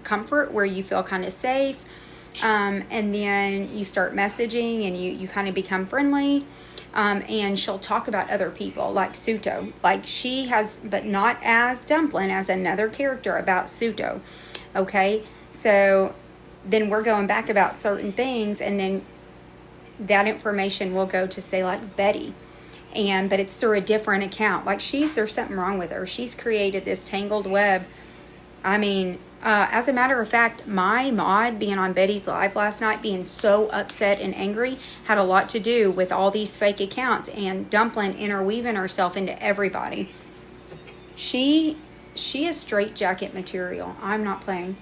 comfort where you feel kind of safe. And then you start messaging and you kind of become friendly. And she'll talk about other people like Suto. Like she has, but not as Dumpling, as another character about Suto. Okay, so then we're going back about certain things, and then that information will go to, say, like Betty. But it's through a different account. Like there's something wrong with her. She's created this tangled web. I mean, as a matter of fact, my mod being on Betty's live last night, being so upset and angry, had a lot to do with all these fake accounts and Dumpling interweaving herself into everybody. She is straitjacket material. I'm not playing.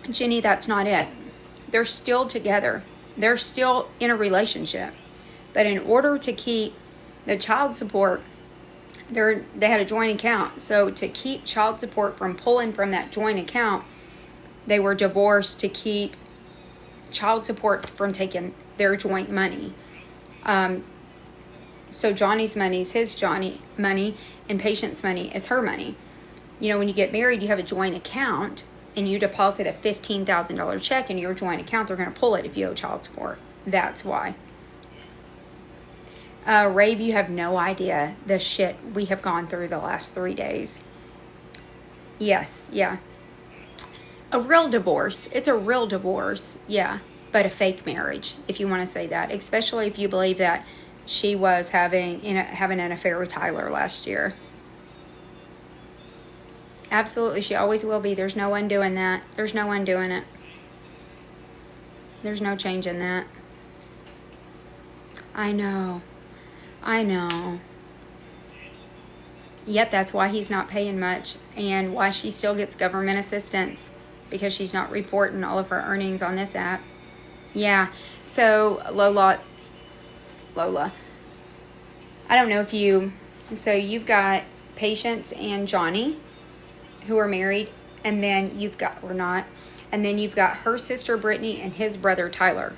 Jenny, that's not it. They're still together. They're still in a relationship. But in order to keep the child support, they had a joint account. So to keep child support from pulling from that joint account, they were divorced to keep child support from taking their joint money. So Johnny's money is his Johnny money, and Patient's money is her money. You know, when you get married, you have a joint account, and you deposit a $15,000 check in your joint account. They're going to pull it if you owe child support. That's why. Rave, you have no idea the shit we have gone through the last 3 days. Yes, yeah. A real divorce. It's a real divorce, yeah. But a fake marriage, if you want to say that. Especially if you believe that she was having an affair with Tyler last year. Absolutely, she always will be. There's no undoing that. There's no undoing it. There's no changing that. I know. Yep, that's why he's not paying much, and why she still gets government assistance, because she's not reporting all of her earnings on this app. Yeah, so Lola, I don't know if so you've got Patience and Johnny, who are married, and then you've got her sister Brittany and his brother Tyler,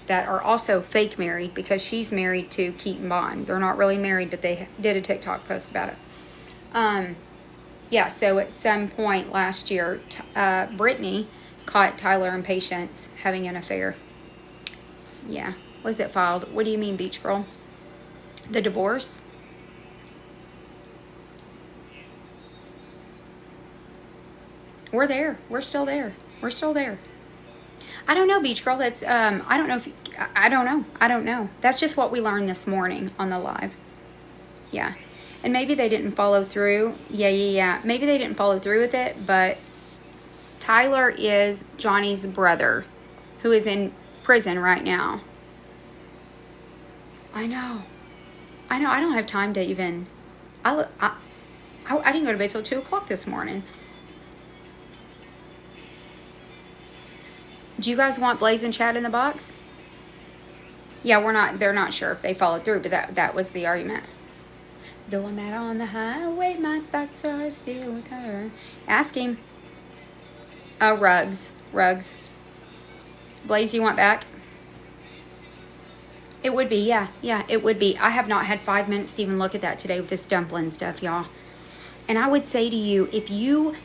that are also fake married, because she's married to Keaton Bond. They're not really married, but they did a TikTok post about it. Yeah, so at some point last year, Brittany caught Tyler and Patience having an affair. Yeah, was it filed? What do you mean, Beach Girl? The divorce? We're there. We're still there. I don't know, Beach Girl. That's I don't know if I don't know. That's just what we learned this morning on the live. Yeah. And maybe they didn't follow through. Yeah. Maybe they didn't follow through with it, but Tyler is Johnny's brother, who is in prison right now. I know. I don't have time to even. I didn't go to bed till 2 o'clock this morning. Do you guys want Blaise and Chad in the box? Yeah, they're not sure if they followed through, but that was the argument. Though I'm out on the highway, my thoughts are still with her. Ask him. Rugs. Blaise, you want back? It would be, yeah, it would be. I have not had 5 minutes to even look at that today with this Dumpling stuff, y'all. And I would say to you, if you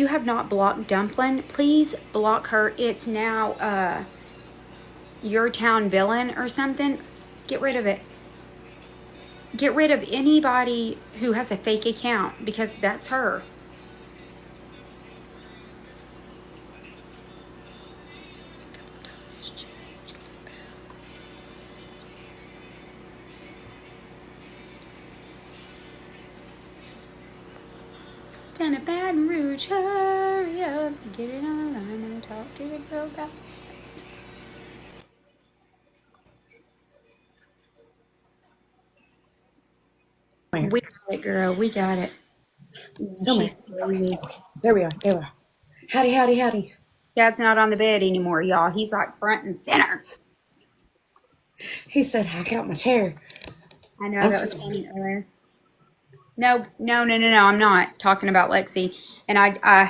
have not blocked Dumpling, please block her. It's now your town villain or something. Get rid of it. Get rid of anybody who has a fake account, because that's her. Down at Baton Rouge, hurry up, get it on. I'm gonna talk to the girl about. We got it, girl. We got it. Okay. There we are. Howdy. Dad's not on the bed anymore, y'all. He's like front and center. He said, "Hack out my chair." I know, that was funny earlier. No. I'm not talking about Lexi. And I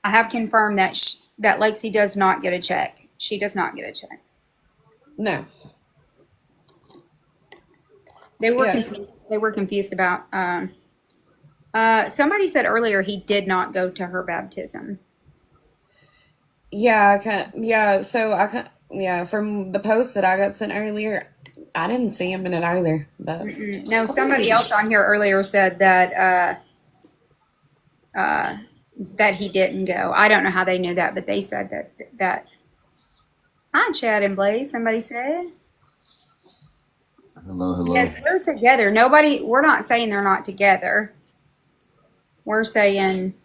have confirmed that that Lexi does not get a check. She does not get a check. No. They were confused about Somebody said earlier he did not go to her baptism. Yeah, so yeah, from the post that I got sent earlier, I didn't see him in it either. But Mm-mm. No, somebody else on here earlier said that he didn't go. I don't know how they knew that, but they said that. Hi, Chad and Blaise. Somebody said. Hello, hello. Yes, we're together. Nobody. We're not saying they're not together. We're saying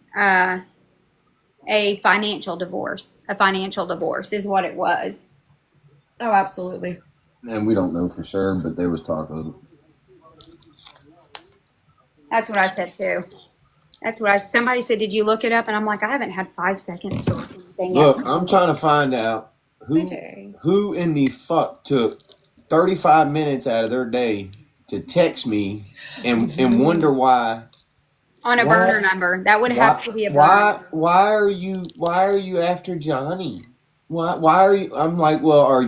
a financial divorce. A financial divorce is what it was. oh, absolutely. And we don't know for sure, but there was talk of it. That's what I said too. That's what I. Somebody said, "Did you look it up?" And I'm like, I haven't had 5 seconds to look anything up. Look, I'm trying to find out Hi, who Terry. who in the fuck took 35 minutes out of their day to text me and wonder On a burner why number. That would have why to be a burner why number. why are you after Johnny? Why are you? I'm like, well, are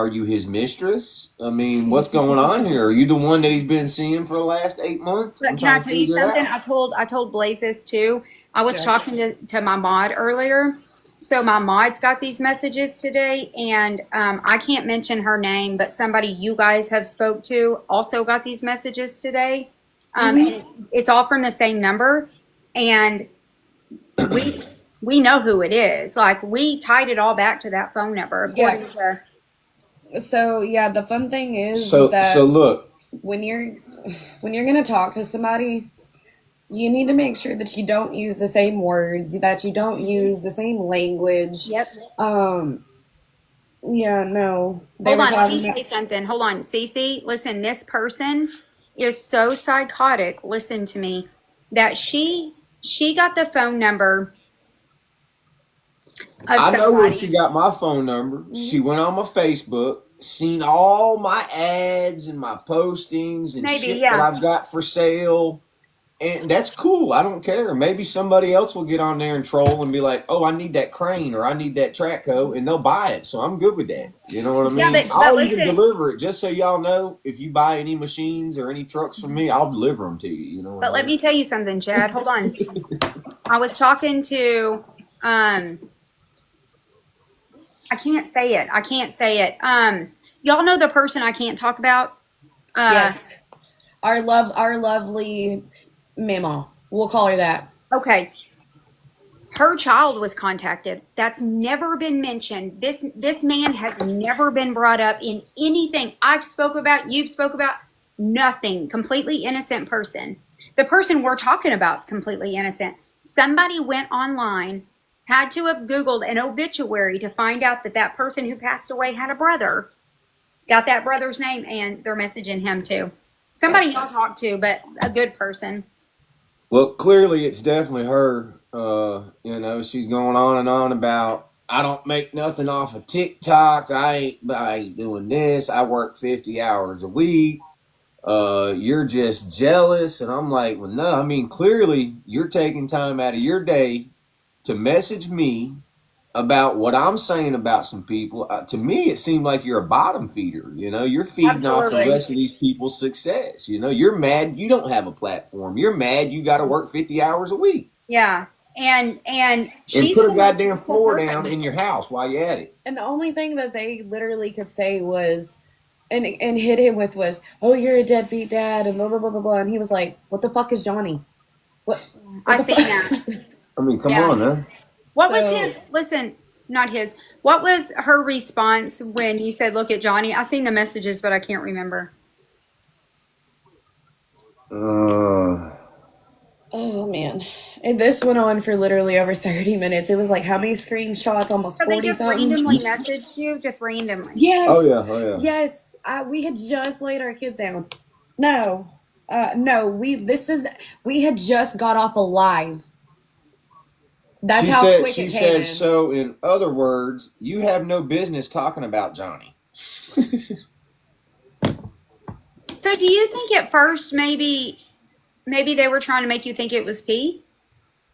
you his mistress? I mean, what's going on here? Are you the one that he's been seeing for the last 8 months? I'm But can I trying to tell you figure it something? out. I told Blaze this too. I was Yeah. talking to my mod earlier. So my mod's got these messages today, and I can't mention her name, but somebody you guys have spoke to also got these messages today. And it's all from the same number, and we we know who it is. Like we tied it all back to that phone number, Yeah. according to. So yeah, the fun thing is So that look, when you're when you're gonna talk to somebody, you need to make sure that you don't use the same words, that you don't use the same language. Yep. Um, yeah, no, they Hold were on, let talking me about. say something. Hold on, Cece. Listen, this person is so psychotic. Listen to me. That she got the phone number of I know where somebody. she got my phone number. She went on my Facebook, seen all my ads and my postings and Maybe, shit that yeah. I've got for sale. And that's cool. I don't care. Maybe somebody else will get on there and troll and be like, "Oh, I need that crane or I need that Trackco," and they'll buy it. So I'm good with that. You know what I Yeah, mean? but I'll even listen. deliver it just so y'all know. If you buy any machines or any trucks from me, I'll deliver them to you. You know what But I let mean? me tell you something, Chad. Hold on. I was talking to um I can't say it. I can't say it. Y'all know the person I can't talk about? Uh Yes, our lovely Mama. We'll call her that. okay. Her child was contacted. That's never been mentioned. This man has never been brought up in anything I've spoke about, you've spoke about, nothing. Completely innocent person. The person we're talking about is completely innocent. Somebody went online, had to have Googled an obituary to find out that that person who passed away had a brother. Got that brother's name, and they're messaging him too. Somebody Yep. y'all talk to, but a good person. Well, clearly it's definitely her. She's going on and on about I don't make nothing off of TikTok. I ain't doing this. I work 50 hours a week. You're just jealous. And I'm like, well, no, I mean, clearly you're taking time out of your day to message me about what I'm saying about some people. To me, it seemed like you're a bottom feeder. You're feeding off the Absolutely. rest of these people's success. You're mad you don't have a platform. You're mad you got to work 50 hours a week Yeah. And and she's put a the most goddamn beautiful floor down person. in your house while you're at it. And the only thing that they literally could say was, and hit him with was, "Oh, you're a deadbeat dad," and blah blah blah blah blah. And he was like, "What the fuck is Johnny? What I the seen that. fuck?" I mean, come Yeah. on, man. What was his, So listen, not his, what was her response when you said, look at Johnny? I seen the messages, but I can't remember. Uh, oh man, and this went on for literally over 30 minutes. It was like how many screenshots? Almost So they 40 just something. randomly messaged you, just randomly. oh Yes, yeah, oh yeah. yes. We had just laid our kids down. No, no. We had just got off a live. That's She how said. quick She it came said. in. So, in other words, you have no business talking about Johnny. So do you think at first maybe they were trying to make you think it was P?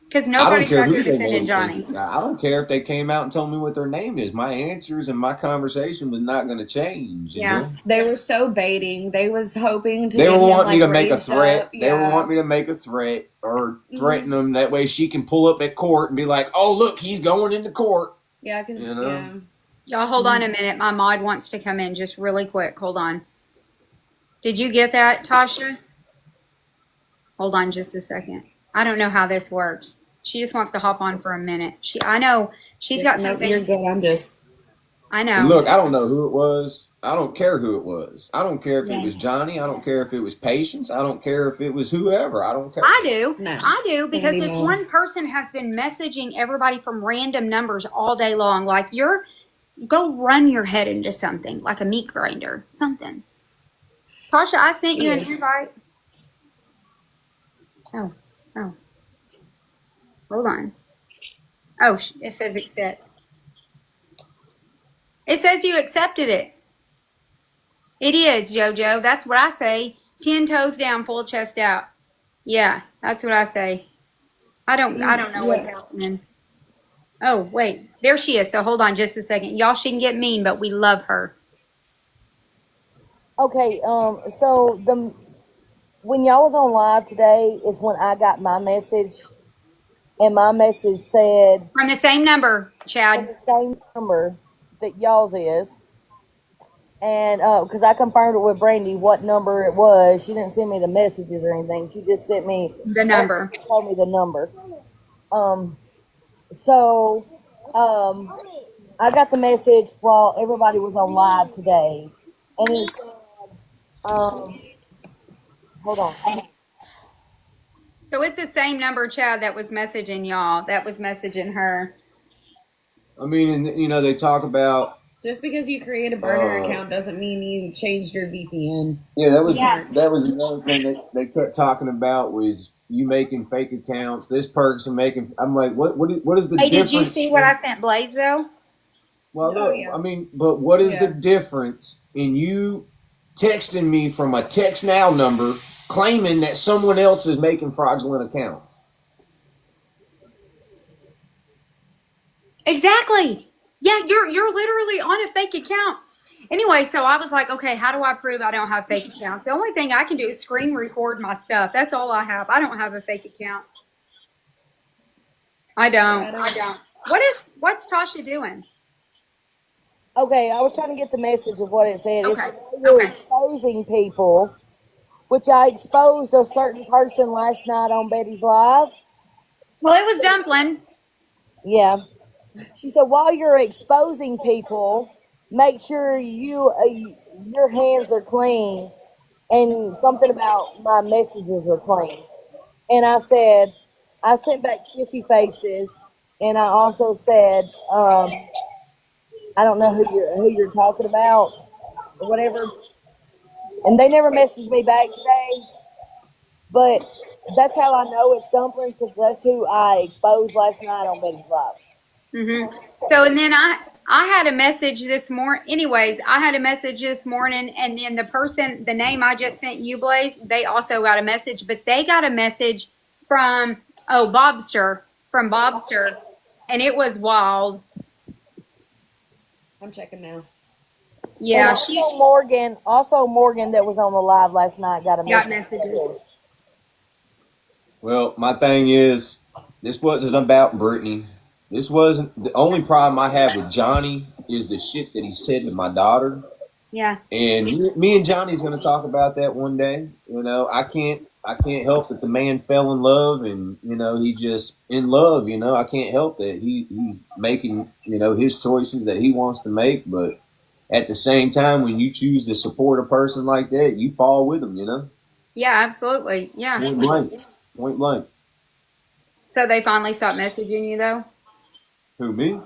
Because I don't nobody's care out who there they defending Johnny. motherfucker. I don't care if they came out and told me what their name is. My answers and my conversation was not going to change. You Yeah. know, They were so baiting. They was hoping to they get were him wanting me like to make a raised threat. up. They were Yeah. wanting me to make a threat or threaten them. That way, she can pull up at court and be like, "Oh, look, he's going into court." Yeah, because You know? yeah. Y'all hold on a minute. My mod wants to come in just really quick. Hold on. Did you get that, Tasha? Hold on just a second. I don't know how this works. She just wants to hop on for a minute. I know she's got some Nope, you're things. good. I'm just. I And know. look, I don't know who it was. I don't care who it was. I don't care if Yeah. it was Johnny. I don't care if it was Patience. I don't care if it was whoever. I don't care. I do. No. I do because Sandy this Moore. one person has been messaging everybody from random numbers all day long. Like go run your head into something, like a meat grinder, something. Tasha, I sent you an invite. Oh. Hold on. Oh, it says accept. It says you accepted it. It is, JoJo. That's what I say. 10 toes down, full chest out. Yeah, that's what I say. I don't know what's happening. Oh, wait. There she is. So hold on just a second. Y'all shouldn't get mean, but we love her. Okay, so when y'all was on live today is when I got my message, and my message said From the same number, from Chad. the same number that y'all's is, and because I confirmed it with Brandy what number it was. She didn't send me the messages or anything. She just sent me The number. told me the number. So I got the message while everybody was on live today, and it said, hold on. So it's the same number, Chad, that was messaging y'all. That was messaging her. I mean, and, you know, they talk about. Just because you create a burner account doesn't mean you changed your VPN. Yeah, that was another thing that they kept talking about was you making fake accounts. This person making. I'm like, what is the Hey, difference? did you see what I sent Blaise, though? Well, Oh, look, yeah. I mean, but what is the Yeah. difference in you texting me from a text now number claiming that someone else is making fraudulent accounts? Exactly. Yeah, you're literally on a fake account. Anyway, so I was like, okay, how do I prove I don't have fake accounts? The only thing I can do is screen record my stuff. That's all I have. I don't have a fake account. I don't. What's Tasha doing? Okay, I was trying to get the message of what it said. Okay. It's you're Okay. exposing people, which I exposed a certain person last night on Betty's Live. Well, it was Dumpling. Yeah. She said, while you're exposing people, make sure your hands are clean, and something about my messages are clean. And I said, I sent back kissy faces, and I also said, I don't know who you're talking about or whatever. And they never messaged me back today, but that's how I know it's dumplings because that's who I exposed last night on Betty's Live. So, and then I had a message this morning. Anyways, I had a message this morning, and then the name I just sent you, Blaise, they also got a message, but they got a message from Bobster, and it was wild. I'm checking now. Yeah, And also Morgan that was on the live last night got a got message. messages. Well, my thing is, this wasn't about Brittany. This wasn't the only problem I have with Johnny is the shit that he said to my daughter. Yeah. And me and Johnny's going to talk about that one day. You know, I can't help that the man fell in love, and you know he just in love. You know, I can't help that he's making his choices that he wants to make. But at the same time, when you choose to support a person like that, you fall with them. You know. Yeah, absolutely. Yeah. Point blank. Point blank. So they finally stopped messaging you, though? Who, me?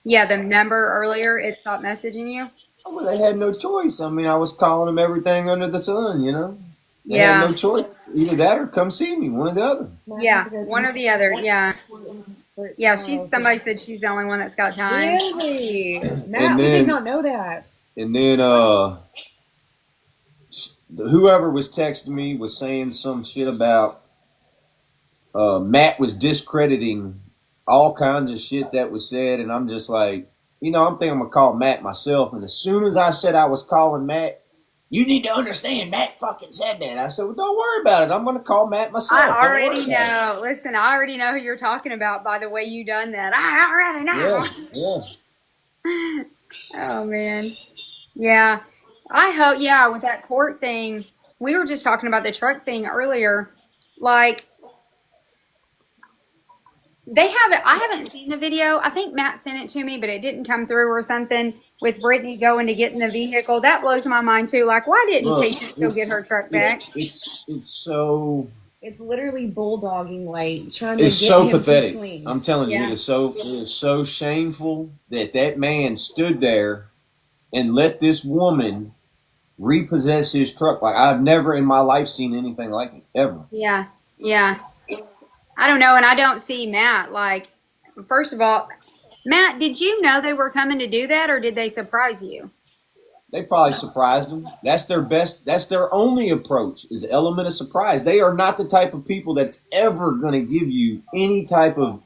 Yeah, the number earlier, it stopped messaging you? Oh, well, they had no choice. I mean, I was calling them everything under the sun, you know? They Yeah. had no choice. Either that or come see me, one or the other. Yeah, one or the other. Yeah. Yeah, somebody said she's the only one that's got time. Really? Matt, And we then- did not know that. And then whoever was texting me was saying some shit about Matt was discrediting all kinds of shit that was said, and I'm just like, I'm thinking I'm gonna call Matt myself. And as soon as I said I was calling Matt, you need to understand Matt fucking said that. I said, well, don't worry about it. I'm gonna call Matt myself. I already know. Listen, I already know who you're talking about by the way you done that. I already know. Yeah. Oh man. Yeah. I hope, yeah, with that court thing, we were just talking about the truck thing earlier. Like, I haven't seen the video. I think Matt sent it to me, but it didn't come through or something with Brittany going to get in the vehicle. That blows my mind too. Like, why didn't Patience go get her truck back? It's so. It's literally bulldogging, like trying It's to get so him pathetic. to swing. I'm telling you, it is so shameful that man stood there and let this woman repossess his truck. Like, I've never in my life seen anything like it, ever. Yeah. I don't know, and I don't see Matt. Like, first of all, Matt, did you know they were coming to do that, or did they surprise you? They probably surprised them. That's their only approach, is the element of surprise. They are not the type of people that's ever going to give you any type of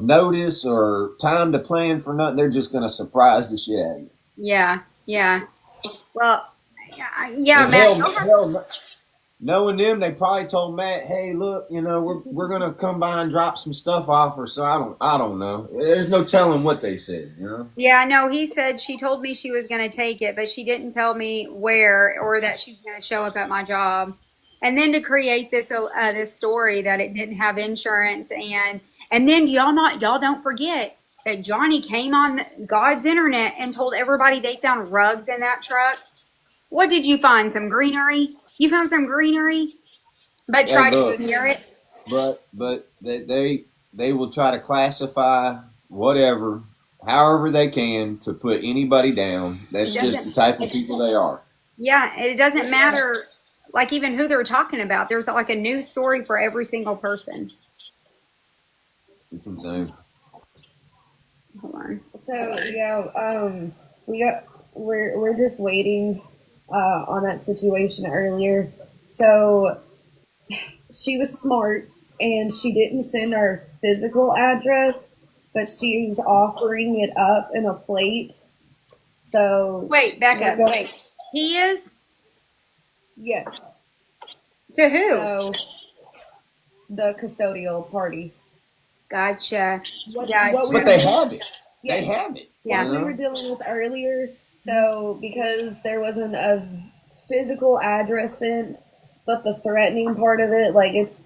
notice or time to plan for nothing. They're just going to surprise the shit out of you. Yeah. Well, yeah, Matt. Knowing them, they probably told Matt, "Hey, look, we're gonna come by and drop some stuff off," or so. I don't know. There's no telling what they said, Yeah, no, he said she told me she was going to take it, but she didn't tell me where or that she's going to show up at my job. And then to create this story that it didn't have insurance, and then y'all don't forget that Johnny came on God's internet and told everybody they found rugs in that truck. What did you find? Some greenery? You found some greenery, but tried to ignore it. But they will try to classify whatever, however they can, to put anybody down. That's just the type of people they are. Yeah, it doesn't matter, like, even who they're talking about. There's like a news story for every single person. It's insane. Hold on. So yeah, we're just waiting on that situation earlier. So she was smart and she didn't send our physical address, but she's offering it up in a plate. So wait, back up. Wait, he is? Yes. To who? So the custodial party. Gotcha. But they have it. Yeah. They have it. Yeah. What we were dealing with earlier. So because there wasn't a physical address sent, but the threatening part of it, like, it's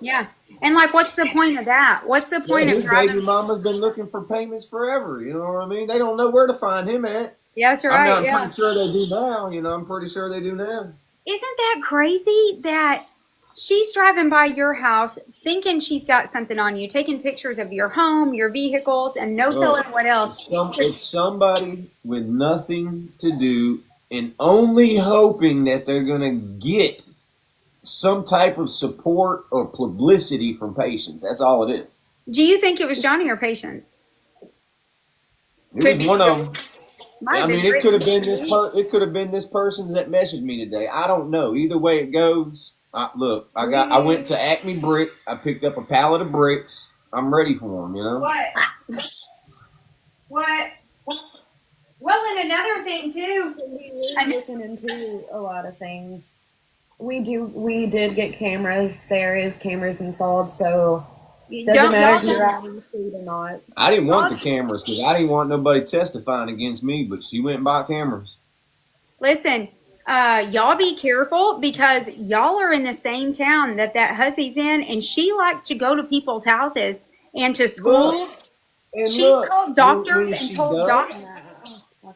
Yeah. And like, what's the point of that? What's the point of driving? Baby mama's been looking for payments forever. You know what I mean? They don't know where to find him at. Yeah, that's right. I'm pretty sure they do now. I'm pretty sure they do now. Isn't that crazy that she's driving by your house thinking she's got something on you, taking pictures of your home, your vehicles, and no telling what else? It's somebody with nothing to do and only hoping that they're going to get some type of support or publicity from Patience. That's all it is. Do you think it was Johnny or Patience? It was one of them. I mean, it could have been this. It could have been this person that messaged me today. I don't know. Either way it goes. I went to Acme Brick. I picked up a pallet of bricks. I'm ready for them. What? Well, and another thing too. I'm looking into a lot of things. We did get cameras. There is cameras installed, so it doesn't matter if you're out in the street or not. I didn't want the cameras because I didn't want nobody testifying against me, but she went and bought cameras. Listen, y'all be careful because y'all are in the same town that Hussey's in, and she likes to go to people's houses and to schools. She's called doctors and told doctors.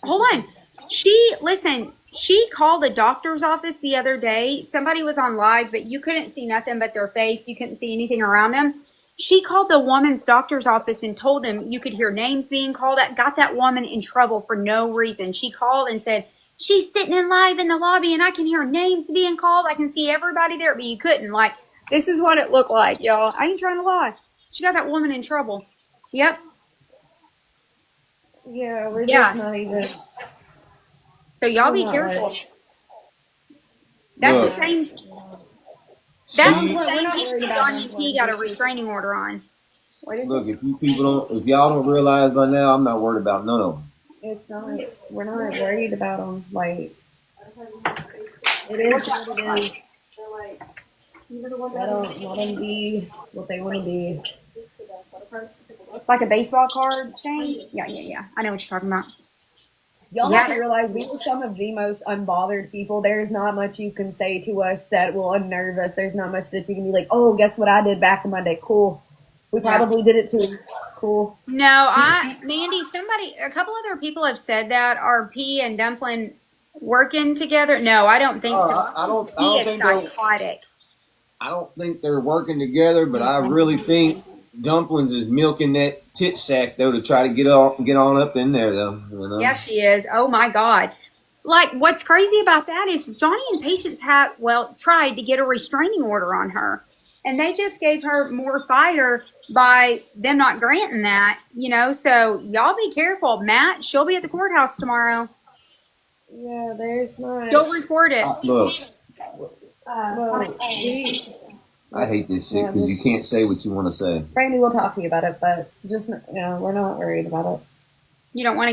Hold on. She called the doctor's office the other day. Somebody was on live, but you couldn't see nothing but their face. You couldn't see anything around them. She called the woman's doctor's office and told them you could hear names being called out. Got that woman in trouble for no reason. She called and said, she's sitting in live in the lobby and I can hear names being called. I can see everybody there, but you couldn't. Like, this is what it looked like, y'all. I ain't trying to lie. She got that woman in trouble. Yep. Yeah, we're just not even. So y'all be careful. That's the same. That's She, the We're same not people worried about Johnny P got a dumplings. restraining order on. What is look, it? if y'all don't realize by now, I'm not worried about none of them. It's not. We're not worried about them. Like it is what it is. Let them be what they want to be. Like a baseball card thing? Yeah. I know what you're talking about. Y'all have to Yeah, realize we are some of the most unbothered people. There's not much you can say to us that will unnerve us. There's not much that you can be like, oh, guess what I did back in my day? Cool. We probably did it too. Cool. no, Mandy, a couple other people have said that. Are P and Dumpling working together? No, I don't think so. I don't. I He don't is think they're. psychotic. I don't think they're working together, but I really think Dumplings is milking that tit sack though to try to get on up in there though. You know? Yeah, she is. Oh my God. Like, what's crazy about that is Johnny and Patience tried to get a restraining order on her. And they just gave her more fire by them not granting that, So y'all be careful. Matt, she'll be at the courthouse tomorrow. Yeah, there's not. She'll report it. Look, Well, I hate this shit because you can't say what you want to say. Brandy will talk to you about it, but just we're not worried about it. You don't want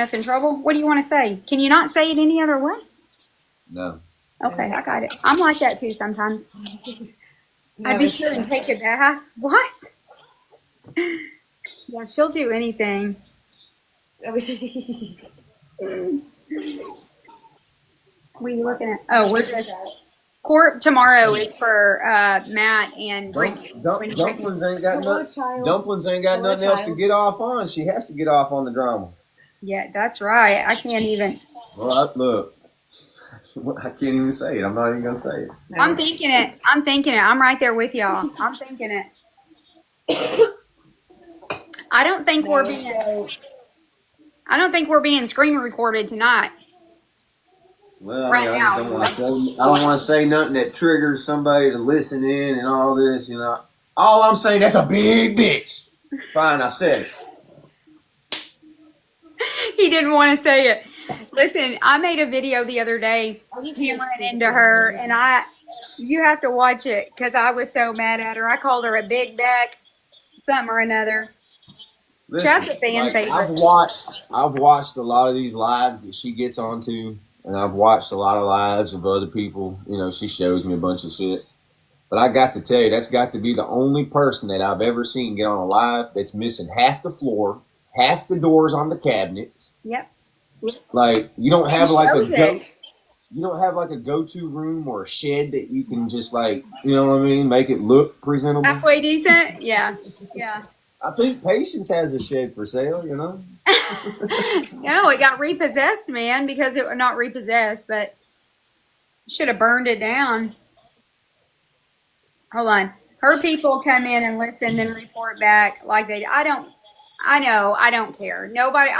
us in trouble? What do you want to say? Can you not say it any other way? No. Okay, I got it. I'm like that too sometimes. I'd be sure and take a bath. What? Yeah, she'll do anything. What are you looking at? Oh, we're just court tomorrow is for Matt and Brittany. Dumplings ain't got nothing else to get off on. She has to get off on the drama. Yeah, that's right. I can't even. Well, look, I can't even say it. I'm not even gonna say it. I'm thinking it. I'm right there with y'all. I'm thinking it. I don't think we're being screen recorded tonight. Well, Right I now. don't want to say nothing that triggers somebody to listen in and all this. All I'm saying, that's a big bitch. Fine, I said it. He didn't want to say it. Listen, I made a video the other day hammering into her, and you have to watch it because I was so mad at her. I called her a big back, something or another. Listen, Chad's a fan favorite. I've watched a lot of these lives that she gets onto, and I've watched a lot of lives of other people. She shows me a bunch of shit. But I got to tell you, that's got to be the only person that I've ever seen get on a live that's missing half the floor, half the doors on the cabinets. Yep. Like you don't have like a go-to room or a shed that you can just make it look presentable. Halfway decent? Yeah. I think Patience has a shed for sale, No, it got repossessed, man, because it not repossessed, but should have burned it down. Hold on. Her people come in and listen and report back like they. I don't care. Nobody.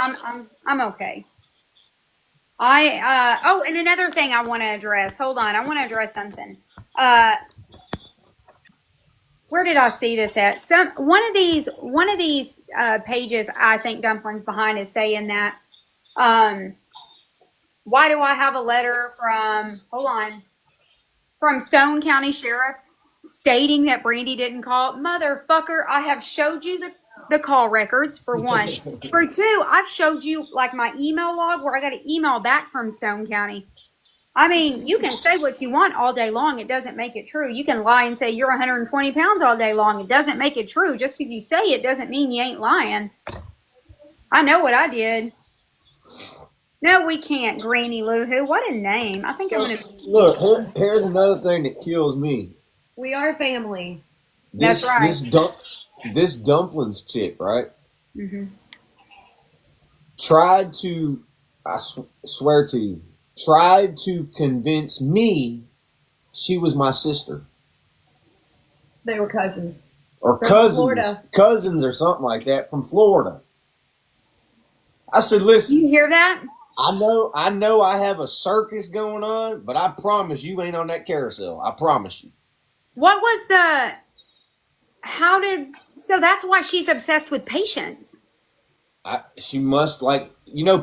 I'm okay. And another thing I want to address. Hold on. I want to address something. Where did I see this at? One of these pages I think Dumplings behind is saying that why do I have a letter from Stone County Sheriff stating that Brandy didn't call? Motherfucker, I have showed you the call records for one. For two, I've showed you like my email log where I got an email back from Stone County. I mean, you can say what you want all day long. It doesn't make it true. You can lie and say you're 120 pounds all day long. It doesn't make it true. Just because you say it doesn't mean you ain't lying. I know what I did. No, we can't. Granny Lou Who. What a name. I think I'm going to... Look, here's another thing that kills me. We are family. That's right. This Dumplings chick, right? Mm-hmm. Tried to, I swear to you, tried to convince me she was my sister. They were cousins. Or From cousins. Florida. Cousins or something like that from Florida. I said, listen. You hear that? I know I have a circus going on, but I promise you ain't on that carousel. I promise you. What was so that's why she's obsessed with Patience. She must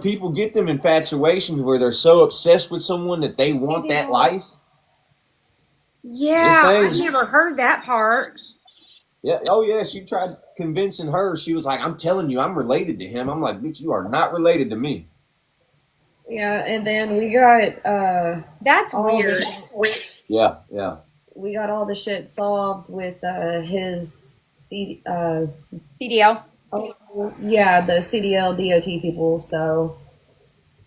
people get them infatuations where they're so obsessed with someone that they want that life. Just Yeah, saying. I never heard that part. Yeah. Oh, yeah. She tried convincing her. She was like, I'm telling you, I'm related to him. I'm like, bitch, you are not related to me. Yeah, and then we got That's all weird. Yeah. Yeah. we got all the shit solved with his CDL. yeah, the CDL DOT people. So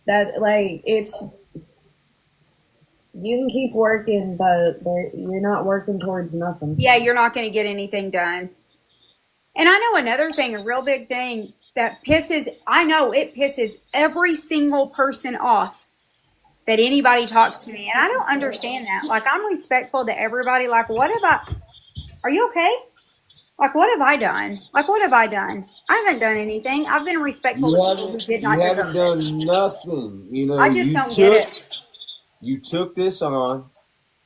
that like it's you can keep working, but you're not working towards nothing. Yeah, you're not going to get anything done. And I know another thing, a real big thing that I know it pisses every single person off that anybody talks to me. And I don't understand that. Like, I'm respectful to everybody. Like, are you okay? Like, what have I done? Like, what have I done? I haven't done anything. I've been respectful to people who did not You haven't deserve it. done nothing. You know, I just don't get it. you took this on.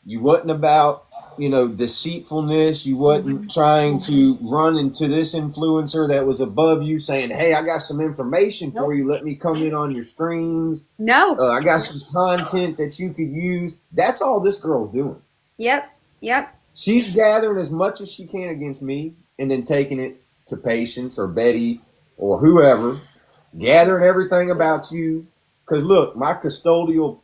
You wasn't about, deceitfulness. You wasn't trying to run into this influencer that was above you saying, hey, I got some information for you. Let me come in on your streams. No. I got some content that you could use. That's all this girl's doing. Yep. She's gathering as much as she can against me and then taking it to Patience or Betty or whoever, gathering everything about you. Because look, my custodial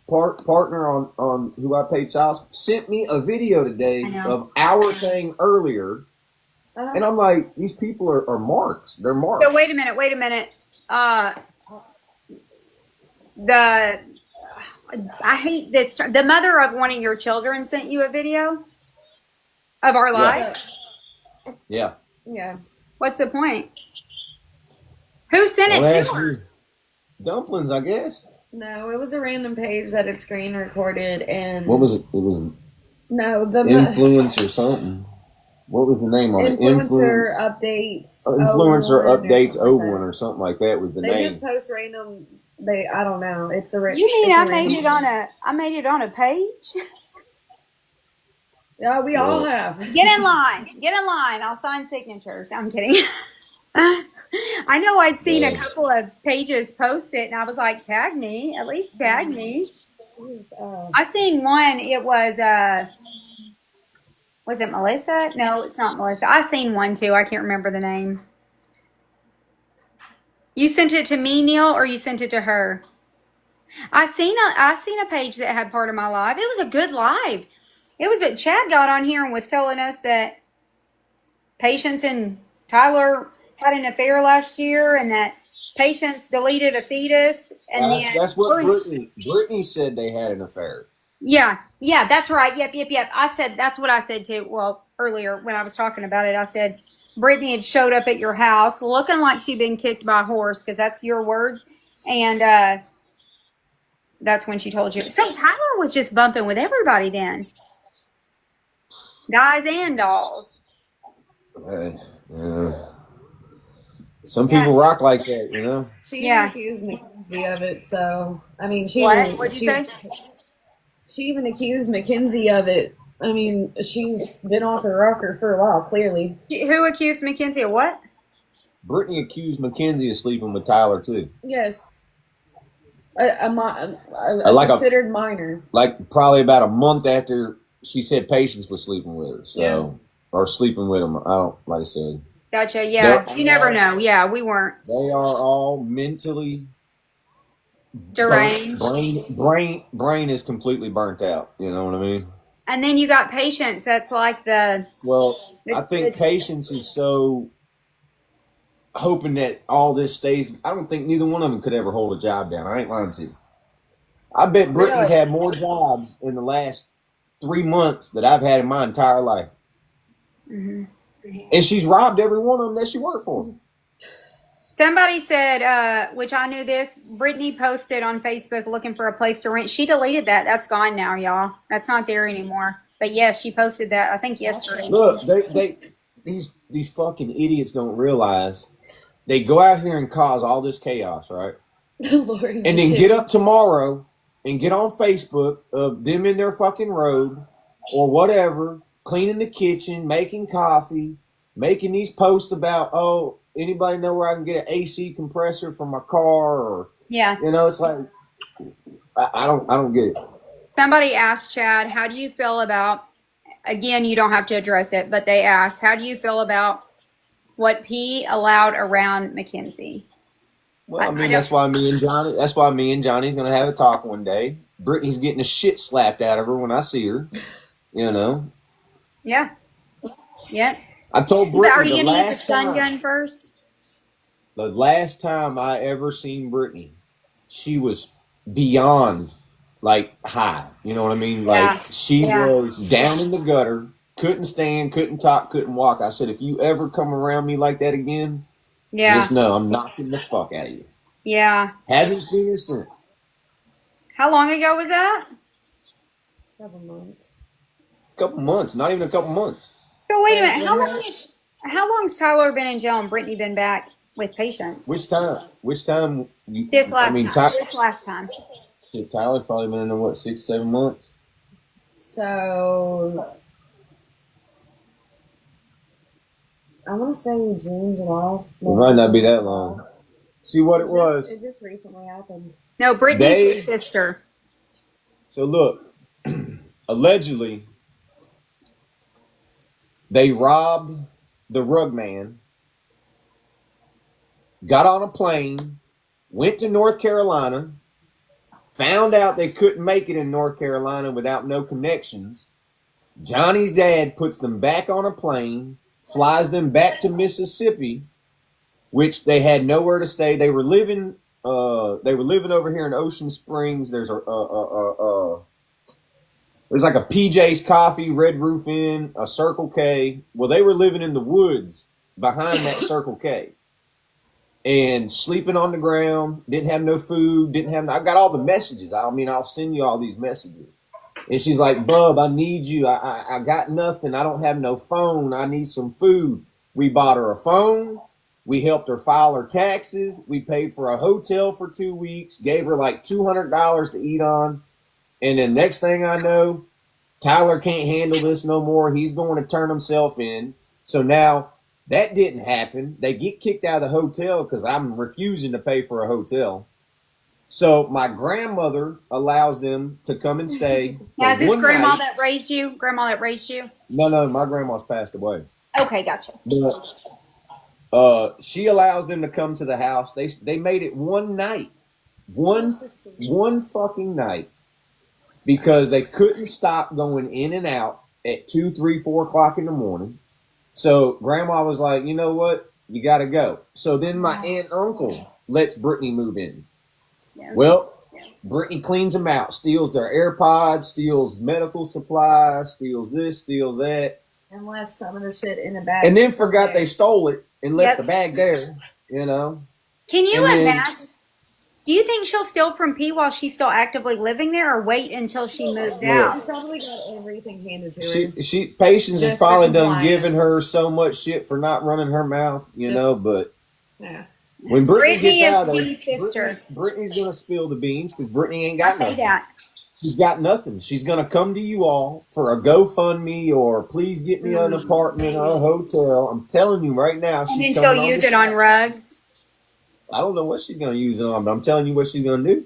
partner on who I paid child sent me a video today of our thing earlier, and I'm like, these people are marks. They're marks. So wait a minute. I hate this. The mother of one of your children sent you a video of our live. Yeah. What's the point? Who sent it to her? Dumplings, I guess. No, it was a random page that had screen recorded, and what was it? It was the influence or something. What was the name on it? Influencer updates. Influencer updates 01 or something like that was the name. They just post random. I don't know. It's a. You mean I made it on a page? Yeah, we all have. Get in line. I'll sign signatures. I'm kidding. I know I'd seen a couple of pages post it, and I was like, tag me. At least tag me. I seen one. It was it Melissa? No, it's not Melissa. I seen one too. I can't remember the name. You sent it to me, Neil, or you sent it to her? I seen a page that had part of my live. It was a good live. It was Chad got on here and was telling us that Patience and Tyler had an affair last year, and that Patience deleted a fetus, and that's what Brittany said. They had an affair. Yeah, that's right. Yep. That's what I said too. Well, earlier when I was talking about it, I said Brittany had showed up at your house looking like she'd been kicked by a horse, because that's your words, and that's when she told you. So Tyler was just bumping with everybody then, guys and dolls. Some people rock like that, you know. She even accused Mackenzie of it. So I mean, What'd you say? She even accused Mackenzie of it. I mean, she's been off her rocker for a while. Clearly, who accused Mackenzie of what? Brittany accused Mackenzie of sleeping with Tyler too. Yes, considered minor. Like probably about a month after she said Patience was sleeping with her, or sleeping with him. I don't like I said. Gotcha. Yeah, you never know. Yeah, we weren't. They are all mentally deranged. Brain is completely burnt out. You know what I mean? And then you got Patience. That's like I think Patience is so hoping that all this stays. I don't think neither one of them could ever hold a job down. I ain't lying to you. I bet Brittany's had more jobs in the last 3 months that I've had in my entire life. Mm-hmm. And she's robbed every one of them that she worked for. Somebody said, which I knew this, Brittany posted on Facebook looking for a place to rent. She deleted that. That's gone now, y'all. That's not there anymore. But yes, she posted that, I think, yesterday. Look, these fucking idiots don't realize they go out here and cause all this chaos, right? Lord, and then get up tomorrow and get on Facebook of them in their fucking road or whatever, cleaning the kitchen, making coffee, making these posts about, oh, anybody know where I can get an AC compressor for my car? Or it's like I don't get it. Somebody asked Chad, how do you feel about again, you don't have to address it, but they asked, how do you feel about what P allowed around Mackenzie? Well, I mean, that's why me and Johnny's gonna have a talk one day. Brittany's getting the shit slapped out of her when I see her. You know. Yeah. Yeah. I told But are Brittany you going to use a stun gun first? the last time I ever seen Brittany, she was beyond like high. You know what I mean? Like she was down in the gutter, couldn't stand, couldn't talk, couldn't walk. I said, if you ever come around me like that again, just know I'm knocking the fuck out of you. Yeah. Haven't seen her since. How long ago was that? Couple months. Couple months, not even a couple months. So wait a minute. How long's Tyler been in jail and Brittany been back with patients? Which time? This last time. Tyler's probably been in there, what, 6-7 months? So I want to say June, July. It might not be that long. See what it was? It just recently happened. No, Brittany's his sister. So look, allegedly, they robbed the rug man, got on a plane, went to North Carolina, found out they couldn't make it in North Carolina without no connections. Johnny's dad puts them back on a plane, flies them back to Mississippi, which they had nowhere to stay. They were living over here in Ocean Springs. There's like a PJ's Coffee, Red Roof Inn, a Circle K. Well, they were living in the woods behind that Circle K and sleeping on the ground. Didn't have no food. I got all the messages. I'll send you all these messages. And she's like, Bub, I need you. I got nothing. I don't have no phone. I need some food. We bought her a phone. We helped her file her taxes. We paid for a hotel for 2 weeks, gave her like $200 to eat on. And then next thing I know, Tyler can't handle this no more. He's going to turn himself in. So now that didn't happen. They get kicked out of the hotel because I'm refusing to pay for a hotel. So my grandmother allows them to come and stay. Now, is this grandma that raised you? Grandma that raised you? No, my grandma's passed away. Okay, gotcha. But she allows them to come to the house. They made it one night. One fucking night. Because they couldn't stop going in and out at 2, 3, 4 o'clock in the morning. So grandma was like, you know what? You got to go. So then my aunt and uncle lets Brittany move in. Yeah. Well, Brittany cleans them out, steals their AirPods, steals medical supplies, steals this, steals that. And left some of the shit in the bag. And then forgot they stole it and left the bag there, you know. Can you imagine? Do you think she'll steal from P while she's still actively living there, or wait until she moved out? She's probably got everything handed to her. Patience has probably done giving her so much shit for not running her mouth, you know, but when Brittany gets out of it, Brittany's going to spill the beans because Brittany ain't got nothing. She's got nothing. She's going to come to you all for a GoFundMe or please get me an apartment or a hotel. I'm telling you right now. And then she'll use it on rugs. I don't know what she's going to use it on, but I'm telling you what she's going to do.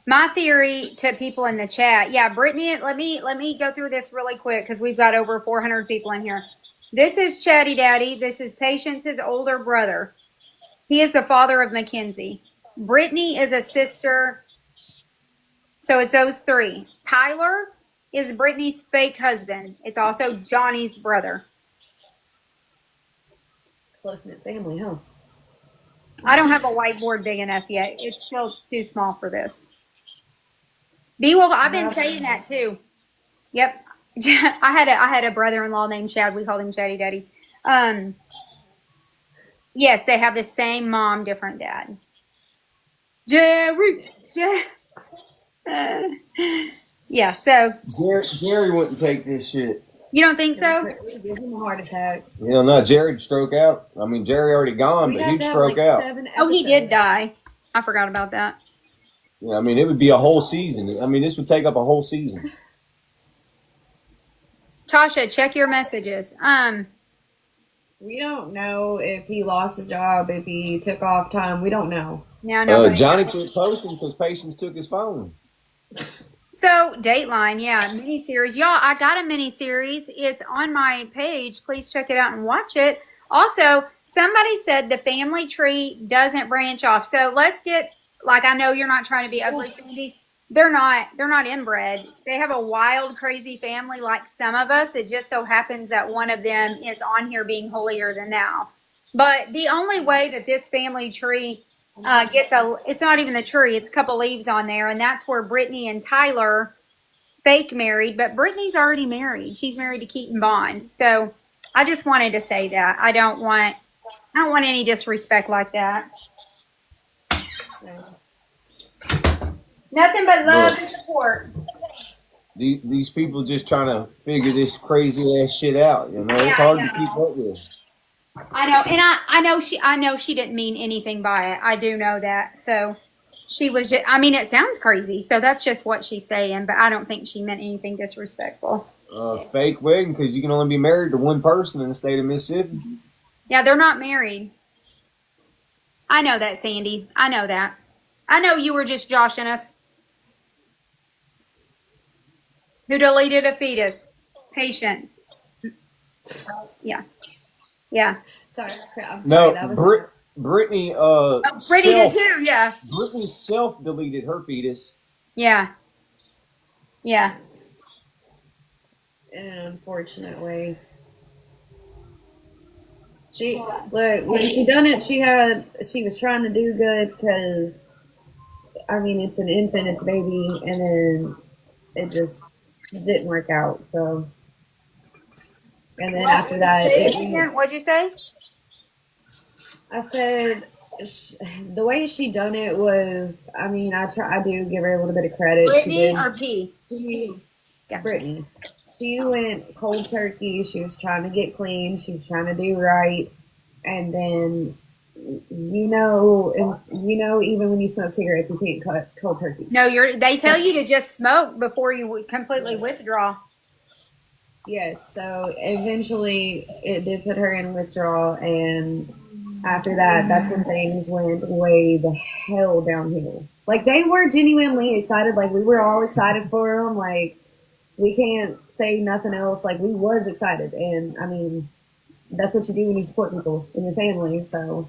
My theory to people in the chat, Brittany, let me go through this really quick because we've got over 400 people in here. This is Chatty Daddy. This is Patience's older brother. He is the father of Mackenzie. Brittany is a sister. So it's those three. Tyler is Brittany's fake husband. It's also Johnny's brother. Close-knit family, huh? I don't have a whiteboard big enough yet. It's still too small for this. B-Wolf, I've been saying that too. Yep. I had a brother-in-law named Chad. We called him Chatty Daddy. Yes, they have the same mom, different dad. Jerry. Yeah, so. Jerry wouldn't take this shit. You don't think so? Give him a heart attack. You know, Jerry'd stroke out. I mean, Jerry already gone, but he'd stroke out. Oh, he did die. I forgot about that. Yeah, I mean, it would be a whole season. I mean, this would take up a whole season. Tasha, check your messages. We don't know if he lost his job, if he took off time. We don't know. No, Johnny quit posting because Patience took his phone. So, Dateline, yeah, miniseries. Y'all, I got a miniseries. It's on my page. Please check it out and watch it. Also, somebody said the family tree doesn't branch off. So let's get like I know you're not trying to be ugly, Cindy. They're not inbred. They have a wild, crazy family like some of us. It just so happens that one of them is on here being holier than thou. But the only way that this family tree it's not even a tree, it's a couple leaves on there, and that's where Brittany and Tyler fake married, but Brittany's already married. She's married to Keaton Bond. So I just wanted to say that. I don't want any disrespect like that. Nothing but love and support. These people just trying to figure this crazy ass shit out. You know, it's hard to keep up with. I know, and I know she didn't mean anything by it. I do know that. So she was just, I mean, it sounds crazy. So that's just what she's saying, but I don't think she meant anything disrespectful. Fake wedding because you can only be married to one person in the state of Mississippi. Yeah, they're not married. I know that, Sandy. I know that. I know you were just joshing us. Who deleted a fetus? Patience. Yeah. Yeah. Sorry, I'm sorry. No, That was Brittany. Brittany did too. Yeah. Brittany self deleted her fetus. Yeah. Yeah. in an unfortunate way. She look when she done it. She was trying to do good because I mean it's an infant, it's a baby, and then it just didn't work out. So, and then after that, What'd you say? I said the way she done it was. I mean, I do give her a little bit of credit. Brittany or P? Gotcha. Brittany. She went cold turkey. She was trying to get clean. She was trying to do right, and then even when you smoke cigarettes, you can't cut cold turkey. No, they tell you to just smoke before you completely withdraw. Yes. So eventually, it did put her in withdrawal, and after that, that's when things went way the hell downhill. Like they were genuinely excited. Like we were all excited for them. Like we can't say nothing else. Like we was excited, and I mean, that's what you do when you support people in your family. So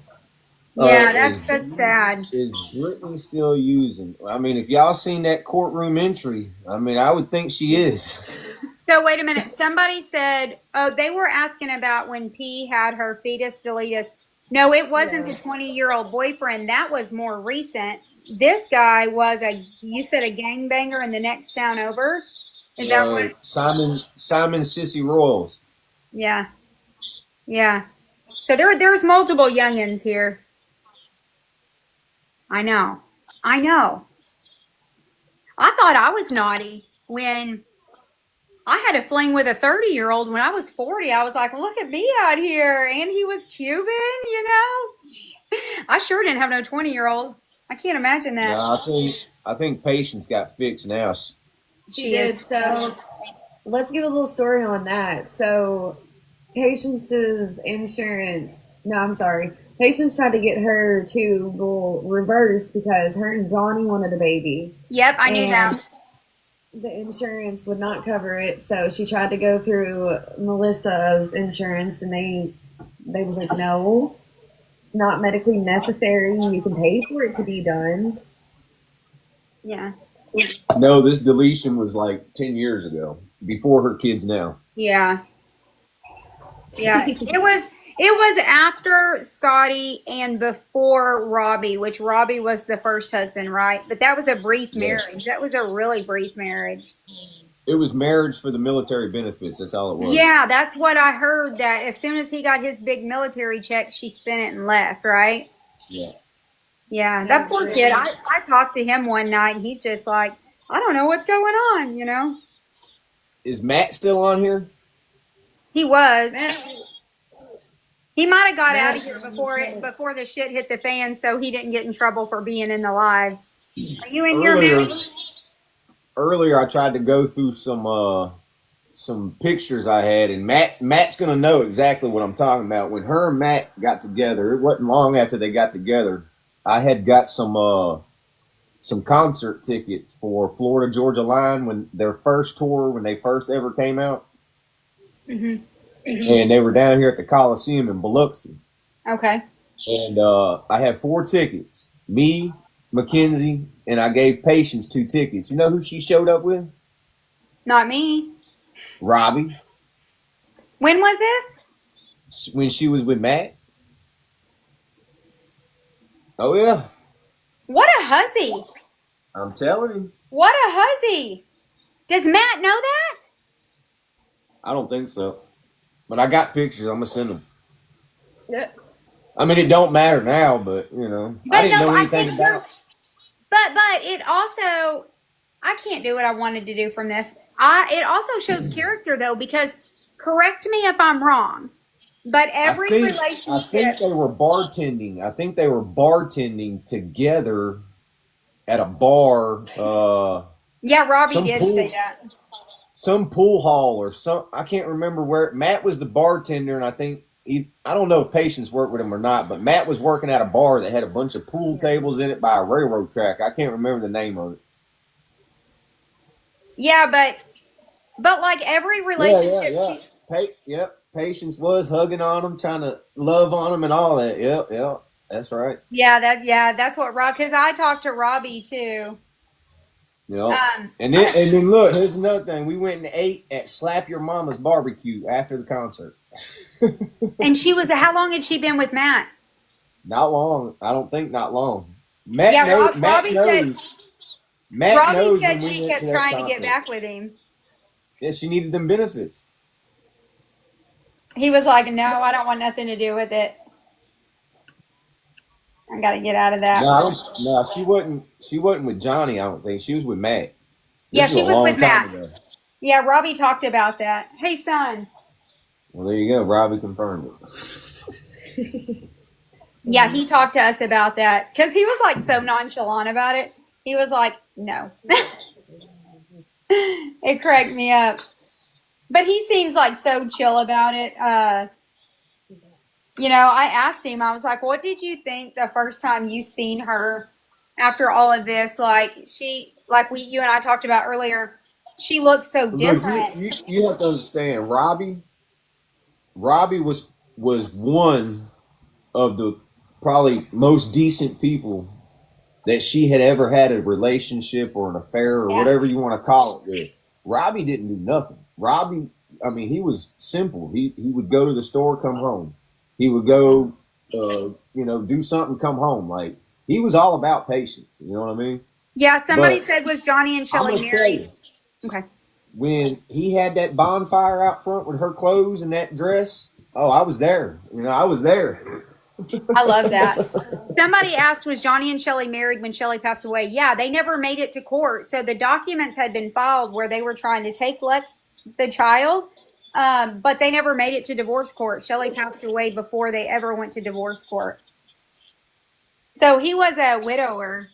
yeah, that's sad. Is Brittany still using? I mean, if y'all seen that courtroom entry, I mean, I would think she is. So wait a minute. Somebody said, oh, they were asking about when P had her fetus deletus. No, it wasn't the 20-year-old boyfriend. That was more recent. This guy was you said a gangbanger in the next town over? Is that what? Simon Sissy Royals. Yeah. Yeah. So there's multiple youngins here. I know. I thought I was naughty when I had a fling with a 30-year-old when I was 40. I was like, look at me out here. And he was Cuban, I sure didn't have no 20-year-old. I can't imagine that. No, I think Patience got fixed now. She did. So let's give a little story on that. So Patience's insurance. No, I'm sorry. Patience tried to get her tubal reversed because her and Johnny wanted a baby. Yep, I knew that. The insurance would not cover it, so she tried to go through Melissa's insurance, and they was like, no, it's not medically necessary. You can pay for it to be done. Yeah. No, this deletion was like 10 years ago, before her kids now. Yeah. Yeah. It was after Scotty and before Robbie, which Robbie was the first husband, right? But that was a brief marriage. That was a really brief marriage. It was marriage for the military benefits. That's all it was. Yeah, that's what I heard, that as soon as he got his big military check, she spent it and left, right? Yeah. Yeah, that poor kid. I talked to him one night, and he's just like, I don't know what's going on, Is Matt still on here? He was. He might have got out of here before the shit hit the fan, so he didn't get in trouble for being in the live. Are you in here, man? Earlier, I tried to go through some pictures I had, and Matt's gonna know exactly what I'm talking about. When her and Matt got together, it wasn't long after they got together. I had got some some concert tickets for Florida Georgia Line when their first tour, when they first ever came out. Mm-hmm. And they were down here at the Coliseum in Biloxi. Okay. And I had 4 tickets. Me, Mackenzie, and I gave Patience 2 tickets. You know who she showed up with? Not me. Robbie. When was this? When she was with Matt. Oh, yeah. What a hussy. I'm telling you. What a hussy. Does Matt know that? I don't think so. But I got pictures. I'm going to send them. Yeah. I mean, it don't matter now, but, you know. But I didn't no, know I anything think about. But it also, I can't do what I wanted to do from this. It also shows character though, because correct me if I'm wrong, but every I relationship. think they were bartending. I think they were bartending together at a bar. Yeah, Robbie Some did pool, say that. some pool hall or some. I can't remember where. Matt was the bartender, and I think I don't know if Patience worked with him or not, but Matt was working at a bar that had a bunch of pool tables in it by a railroad track. I can't remember the name of it. Yeah, but like every relationship, Yep. Patience was hugging on him, trying to love on him, and all that. Yep. That's right. that's what Rob. Because I talked to Robbie too. Yep. And then look, here's another thing. We went and ate at Slap Your Mama's barbecue after the concert. And she was. How long had she been with Matt? Not long. I don't think not long. Matt Yeah, knows. Robbie said. Matt Robbie knows said when we she went to kept that trying to concert. get back with him. Yeah, she needed them benefits. He was like, "No, I don't want nothing to do with it. I got to get out of that." No, she wasn't. She wasn't with Johnny. I don't think she was with Matt. Yeah, she was with Matt. Ago. Yeah, Robbie talked about that. Hey, son. Well, there you go. Robbie confirmed it. Yeah, he talked to us about that because he was like so nonchalant about it. He was like, "No." It cracked me up. But he seems like so chill about it. You know, I asked him, I was like, what did you think the first time you seen her after all of this? Like you and I talked about earlier, she looked so different. Look, you have to understand, Robbie was one of the probably most decent people that she had ever had a relationship or an affair or whatever you want to call it with. Robbie didn't do nothing. Robbie, I mean, he was simple. He would go to the store, come home. He would go, do something, come home. Like, he was all about patience. You know what I mean? Yeah, somebody said, was Johnny and Shelly married? Okay. When he had that bonfire out front with her clothes and that dress, I was there. I was there. I love that. Somebody asked, was Johnny and Shelly married when Shelly passed away? Yeah, they never made it to court. So the documents had been filed where they were trying to take Lex, the child, but they never made it to divorce court. Shelly passed away before they ever went to divorce court. So he was a widower.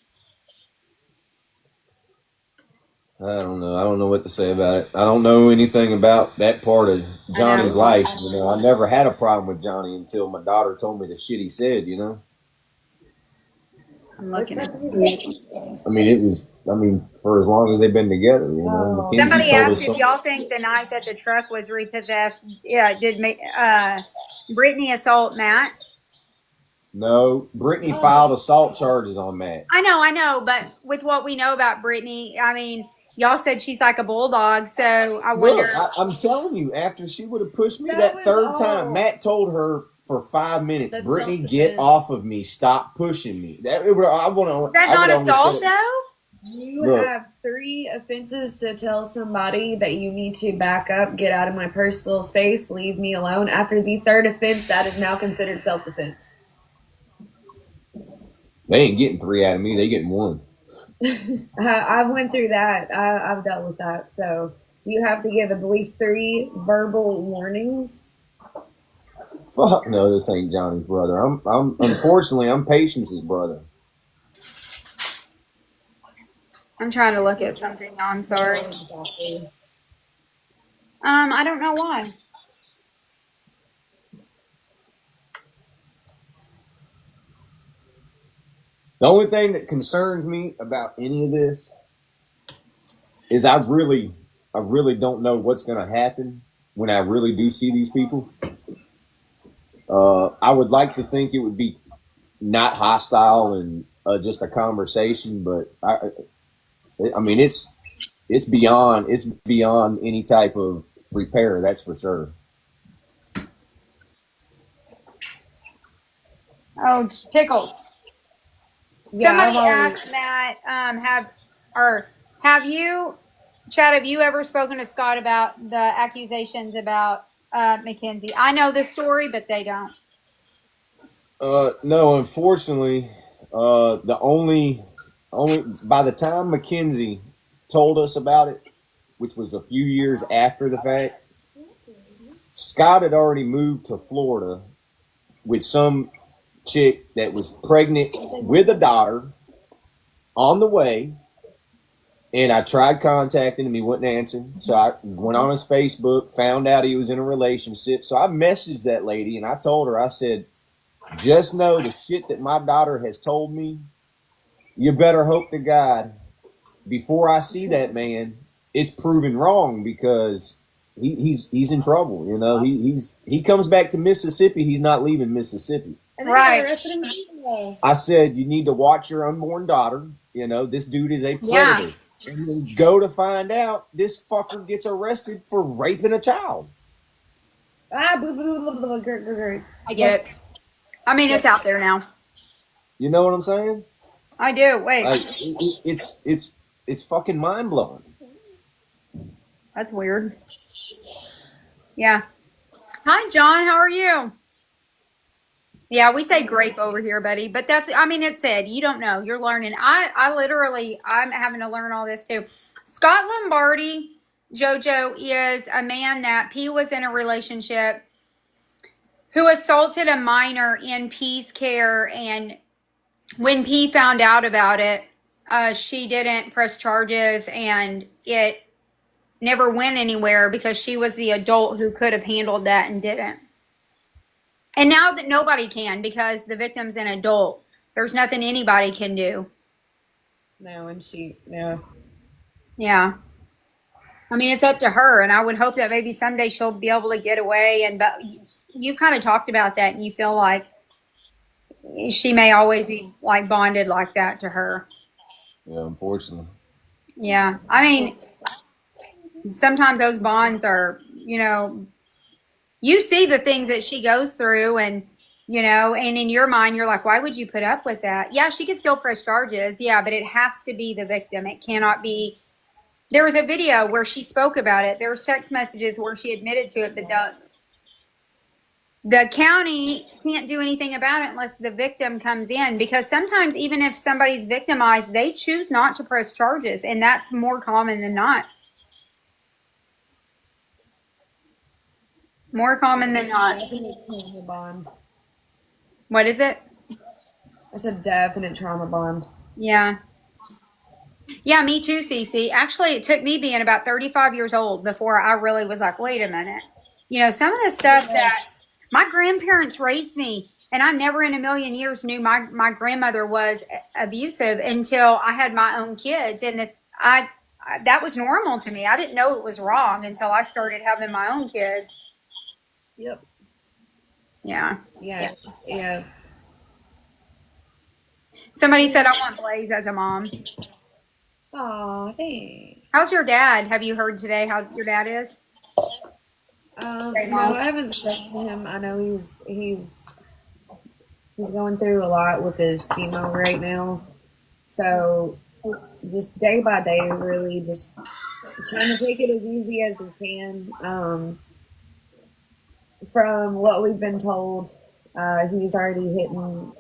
I don't know. I don't know what to say about it. I don't know anything about that part of Johnny's life. I never had a problem with Johnny until my daughter told me the shit he said, I'm looking at it. I mean, for as long as they've been together, Somebody asked if y'all think the night that the truck was repossessed, did Brittany assault Matt? No, Brittany filed assault charges on Matt. I know, but with what we know about Brittany, I mean, y'all said she's like a bulldog, so I wonder. Look, I'm telling you, after she would have pushed me that third time, Matt told her for 5 minutes, Brittany, get off of me, stop pushing me. Is that not assault, though? You have 3 offenses to tell somebody that you need to back up, get out of my personal space, leave me alone. After the 3rd offense, that is now considered self-defense. They ain't getting 3 out of me. They getting 1. I went through that. I've dealt with that. So you have to give at least 3 verbal warnings. Fuck no, this ain't Johnny's brother. Unfortunately, I'm Patience's brother. I'm trying to look at something. No, I'm sorry. I don't know why. The only thing that concerns me about any of this is I really don't know what's going to happen when I really do see these people. I would like to think it would be not hostile and just a conversation, but I mean, it's beyond any type of repair. That's for sure. Oh, pickles. Yeah, Somebody I've already. asked Matt, have you, Chad, have you ever spoken to Scott about the accusations about Mackenzie? I know this story, but they don't. No, unfortunately, the only by the time Mackenzie told us about it, which was a few years after the fact, Scott had already moved to Florida with some chick that was pregnant with a daughter on the way. And I tried contacting him. He wouldn't answer. So I went on his Facebook, found out he was in a relationship. So I messaged that lady and I told her, I said, just know the shit that my daughter has told me, you better hope to God before I see that man, it's proven wrong, because he's in trouble. You know, he comes back to Mississippi. He's not leaving Mississippi. And they Right. got arrested in Canada. I said, you need to watch your unborn daughter. You know, this dude is a predator. Yeah. And then go to find out this fucker gets arrested for raping a child. Ah, blah, blah, blah, blah, blah, grr, grr, grr. I get it. I mean, it's out there now. You know what I'm saying? I do. Wait, Like, it's fucking mind blowing. that's weird. Yeah. Hi, John. How are you? Yeah, we say grape over here, buddy. But that's, I mean, it said, you don't know. You're learning. I'm having to learn all this too. Scott Lombardi, JoJo, is a man that P was in a relationship who assaulted a minor in P's care. And when P found out about it, she didn't press charges and it never went anywhere because she was the adult who could have handled that and didn't. And now that nobody can, because the victim's an adult, there's nothing anybody can do. No, and yeah. Yeah. I mean, it's up to her, and I would hope that maybe someday she'll be able to get away. And but you've kind of talked about that, and you feel like she may always be like bonded like that to her. Yeah, unfortunately. Yeah. I mean, sometimes those bonds are, you see the things that she goes through, and and in your mind you're like, why would you put up with that? Yeah, she can still press charges, yeah, but it has to be the victim. It cannot be. There was a video where she spoke about it. There was text messages where she admitted to it, but the county can't do anything about it unless the victim comes in, because sometimes even if somebody's victimized, they choose not to press charges, and that's more common than not. More common than not. Definite trauma bond. What is it? That's a definite trauma bond. Yeah. Yeah, me too, Cece. Actually, it took me being about 35 years old before I really was like, wait a minute. Some of the stuff that my grandparents raised me, and I never in a million years knew my grandmother was abusive until I had my own kids. And that was normal to me. I didn't know it was wrong until I started having my own kids. Yep. Yeah. Yeah. Yeah. Somebody said I want Blaise as a mom. Aw, thanks. How's your dad? Have you heard today how your dad is? No, I haven't spoken to him. I know he's going through a lot with his chemo right now. So just day by day, really just trying to take it as easy as we can. From what we've been told, he's already hitting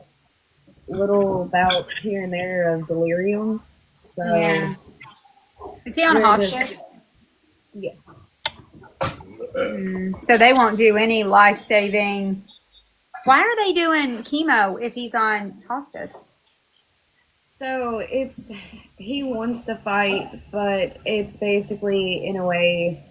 little bouts here and there of delirium. So Yeah. Is he on hospice? Yeah. So they won't do any life-saving. Why are they doing chemo if he's on hospice? So he wants to fight, but it's basically in a way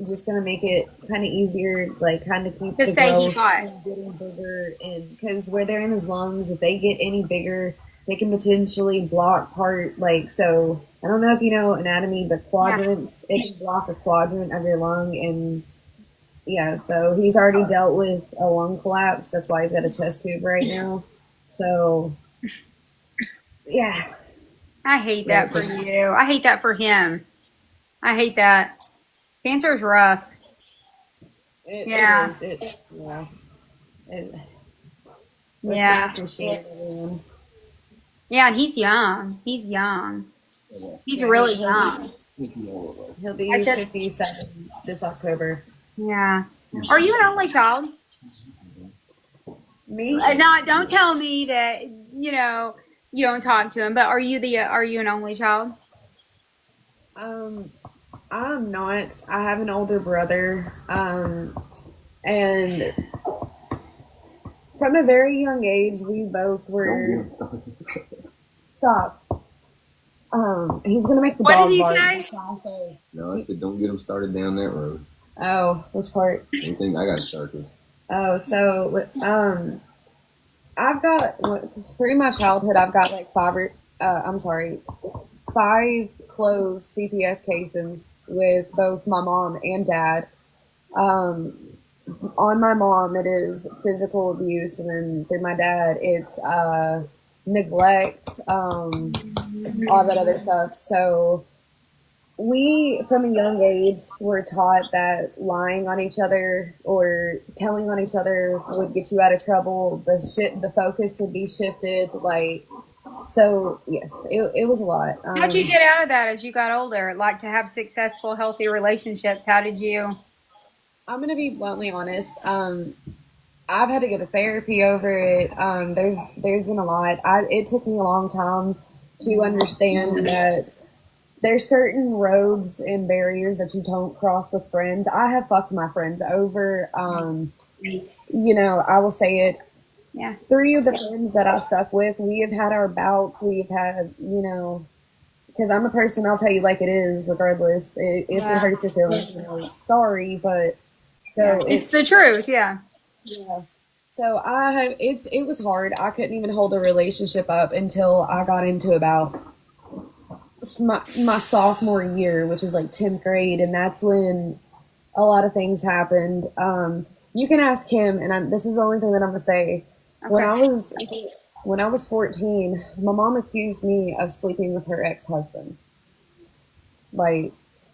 just gonna make it kind of easier, like kind of keep To the say he growth fought. from getting bigger, and because where they're in his lungs, if they get any bigger, they can potentially block part, like, so I don't know if you know anatomy, but quadrants, it can block a quadrant of your lung. And yeah, so he's already dealt with a lung collapse. That's why he's got a chest tube right now. So yeah. I hate that for you. I hate that for him. I hate that. Cancer is rough. Yeah. It is. It's, yeah. It, Yeah. appreciate everyone. Yeah, and he's young. He's young. He's Yeah, really he'll young. He'll I be said, 57 this October. yeah. Are you an only child? Me? Not. Don't tell me that you don't talk to him. But are you an only child? Um, I'm not. I have an older brother. And from a very young age, we both were. Stop. He's gonna make the What dog did he bark. say? No, I said don't get him started down that road. Oh, which part? Anything I got to start this. Oh, so I've got through my childhood, I've got like five closed CPS cases with both my mom and dad. On my mom, it is physical abuse, and then through my dad, it's neglect, all that other stuff. So we, from a young age, were taught that lying on each other or telling on each other would get you out of trouble. The focus would be shifted, like. So yes, it was a lot. How'd you get out of that as you got older? Like to have successful, healthy relationships. How did you? I'm gonna be bluntly honest. I've had to go to therapy over it. There's been a lot. It took me a long time to understand that there's certain roads and barriers that you don't cross with friends. I have fucked my friends over. I will say it. Yeah. 3 of the friends that I stuck with, we have had our bouts. We've had, because I'm a person, I'll tell you like it is, regardless. If it hurts your feelings, sorry, but so it's the truth. Yeah. Yeah. So it was hard. I couldn't even hold a relationship up until I got into about my sophomore year, which is like 10th grade, and that's when a lot of things happened. You can ask him, and this is the only thing that I'm gonna say. Okay. When I was 14, my mom accused me of sleeping with her ex-husband, and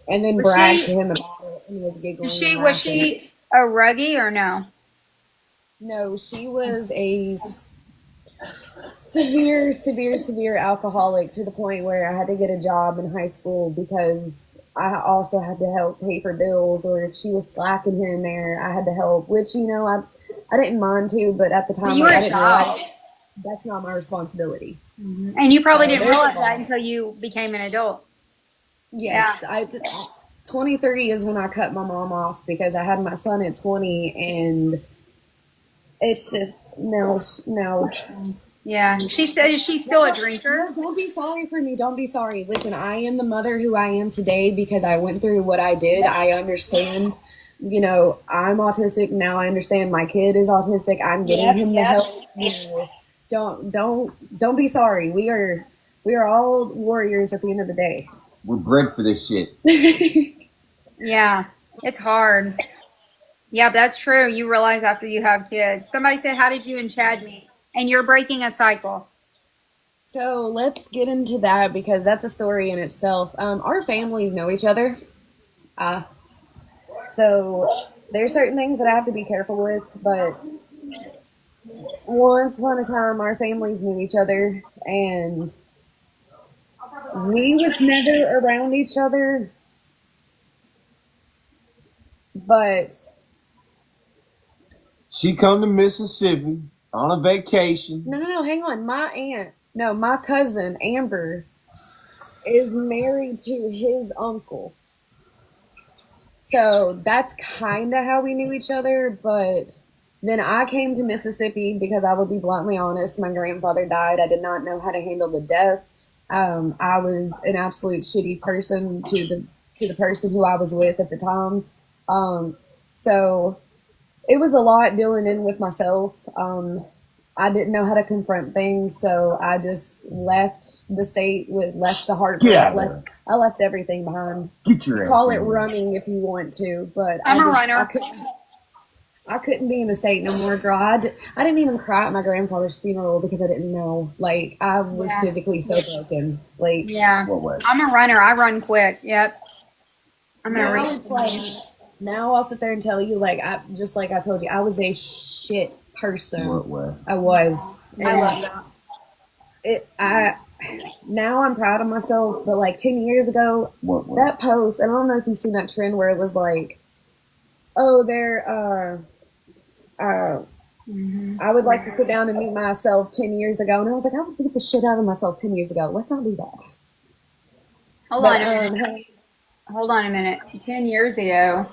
then bragged to him about it, and he was giggling. Was she a ruggie or no? No, she was a severe alcoholic to the point where I had to get a job in high school because I also had to help pay for bills, or if she was slacking here and there, I had to help, which, I didn't mind to, but at the time, you were I a didn't child. realize that's not my responsibility. Mm-hmm. And you probably didn't realize that until you became an adult. Yes. Yeah. 23 is when I cut my mom off because I had my son at 20, and it's just, no. Yeah. She's still a drinker. Don't be sorry for me. Don't be sorry. Listen, I am the mother who I am today because I went through what I did. I understand. I'm autistic now. I understand my kid is autistic. I'm getting him the help. Don't be sorry. We are all warriors at the end of the day. We're bred for this shit. Yeah, it's hard. Yeah, that's true. You realize after you have kids. Somebody said, "How did you and Chad meet?" And you're breaking a cycle. So let's get into that because that's a story in itself. Our families know each other. So there's certain things that I have to be careful with, but once upon a time, our families knew each other, and we was never around each other, but She come to Mississippi on a vacation. no, hang on. My cousin, Amber, is married to his uncle. So that's kind of how we knew each other, but then I came to Mississippi because I would be bluntly honest, my grandfather died. I did not know how to handle the death. I was an absolute shitty person to the person who I was with at the time. So it was a lot dealing in with myself. I didn't know how to confront things, so I just left the state left the heartbreak. Get out of there. I left everything behind. Get your ass Call in it there. running if you want to, but I'm a runner. I couldn't be in the state no more, girl. I didn't even cry at my grandfather's funeral because I didn't know. Like, I was physically so broken. Like, Yeah. What way? I'm a runner. I run quick. Yep. I'm gonna now read. it's like, now I'll sit there and tell you, like, just like I told you, I was a shit person. What way? I was. I love that. Now I'm proud of myself, but like 10 years ago, What way? that post, and I don't know if you've seen that trend where it was like, oh, I would like to sit down and meet myself 10 years ago. And I was like, I would beat the shit out of myself 10 years ago. Let's not do that. Hold on a minute. Hold on a minute. 10 years ago.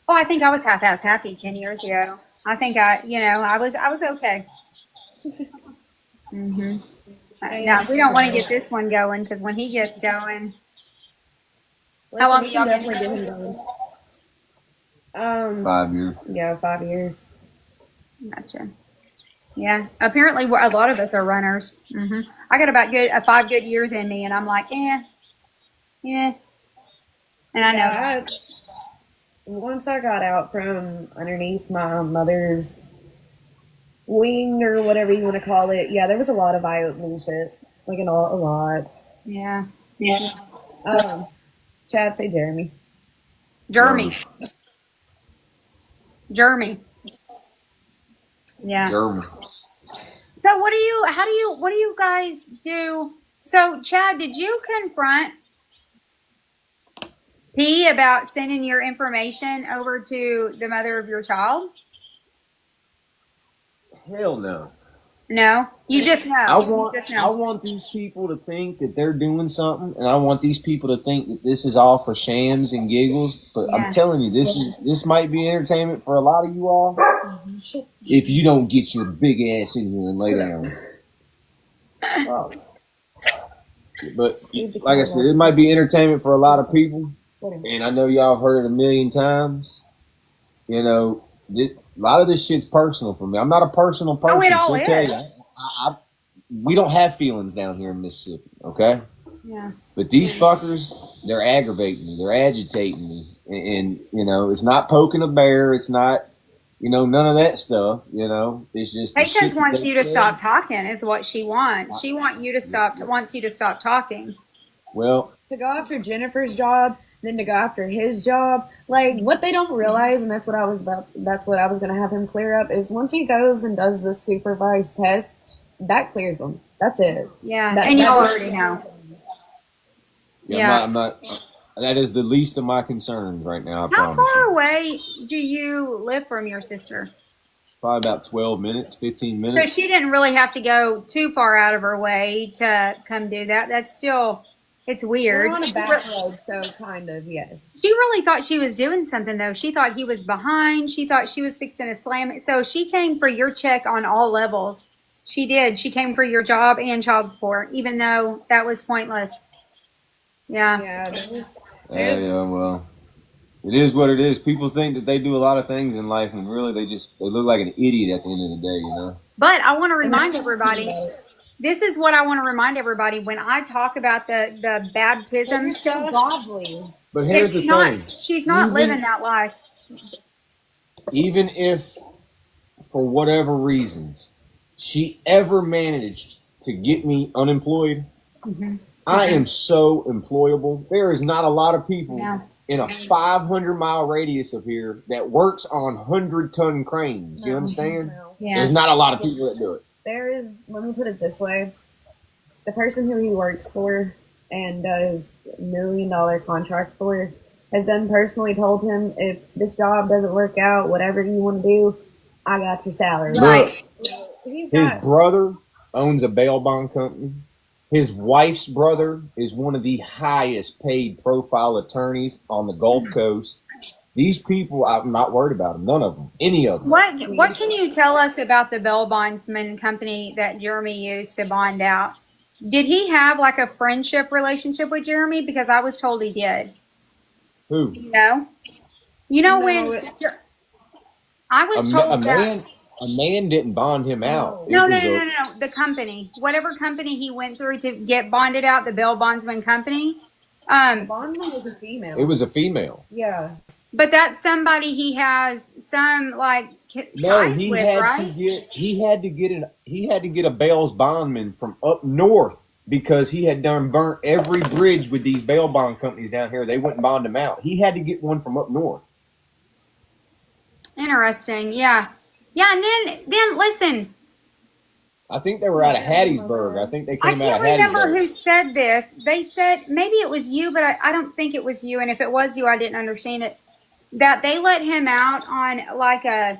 Oh, I think I was half-ass happy 10 years ago. I think I was okay. Now, we don't want to get this one going because when he gets going, Listen, long we y'all can been definitely get him going. 5 years. Yeah, 5 years. gotcha. Yeah, apparently a lot of us are runners. I got about 5 good years in me, and I'm like, yeah. And I know. Yeah, once I got out from underneath my mother's wing or whatever you want to call it, yeah, there was a lot of eye-opening shit. Like a lot. Yeah. Chad, say Jeremy. Jeremy. Yeah. German. So what do you guys do? So Chad, did you confront P about sending your information over to the mother of your child? Hell no. No? You just know. I You just know. want these people to think that they're doing something, and I want these people to think that this is all for shams and giggles. But Yeah. I'm telling you, this might be entertainment for a lot of you all. If you don't get your big ass in here and lay down. Well, But like I said, it might be entertainment for a lot of people, and I know y'all have heard it a million times. You know, a lot of this shit's personal for me. I'm not a personal person. Oh, it all She'll tell is. you, we don't have feelings down here in Mississippi, okay? Yeah. But these fuckers, they're aggravating me. They're agitating me. And you know, it's not poking a bear. It's not, none of that stuff. It's just. Patience wants you to stop talking is what she wants. She wants you to stop talking. Well, to go after Jennifer's job, then to go after his job, like what they don't realize, and that's what I was going to have him clear up, is once he goes and does the supervised test, that clears him. That's it. Yeah, and you already know. Yeah. I'm not, that is the least of my concerns right now. I How promise far you. away do you live from your sister? Probably about 12 minutes, 15 So minutes. she didn't really have to go too far out of her way to come do that. That's still, it's weird. We're on a back road, so kind of, yes. She really thought she was doing something, though. She thought he was behind. She thought she was fixing to slam it. So she came for your check on all levels. She did. She came for your job and child support, even though that was pointless. Yeah. Yeah, Yeah, well, it is what it is. People think that they do a lot of things in life, and really they look like an idiot at the end of the day, But I want to remind everybody, this is what I want to remind everybody when I talk about the baptism You're so stuff. godly. But here's the thing. She's not living that life. Even if, for whatever reasons, she ever managed to get me unemployed, I am so employable. There is not a lot of people in a 500-mile radius of here that works on 100-ton cranes. Do you understand? No. Yeah. There's not a lot of people that do it. There is, let me put it this way, the person who he works for and does $1 million contracts for has then personally told him, if this job doesn't work out, whatever you want to do, I got your salary. Right. His brother owns a bail bond company. His wife's brother is one of the highest paid profile attorneys on the Gulf Coast. These people, I'm not worried about them. None of them. Any of them. What can you tell us about the bail bondsman company that Jeremy used to bond out? Did he have like a friendship relationship with Jeremy? Because I was told he did. Who? You know? You know when I was told a man? a man didn't bond him out. No, It no, was no, a no, no, no. The company, whatever company he went through to get bonded out, the bail bondsman company. Bondman was a female. it was a female. Yeah. But that's somebody he has some like No, ties he with, had right? to get he had to get a bail's bondman from up north because he had done burnt every bridge with these bail bond companies down here. They wouldn't bond him out. He had to get one from up north. Interesting. Yeah. Yeah, and then listen, I think they were out of Hattiesburg. I think they I came out can't of remember Hattiesburg. who said this. They said maybe it was you, but I don't think it was you. And if it was you, I didn't understand it. That they let him out on like an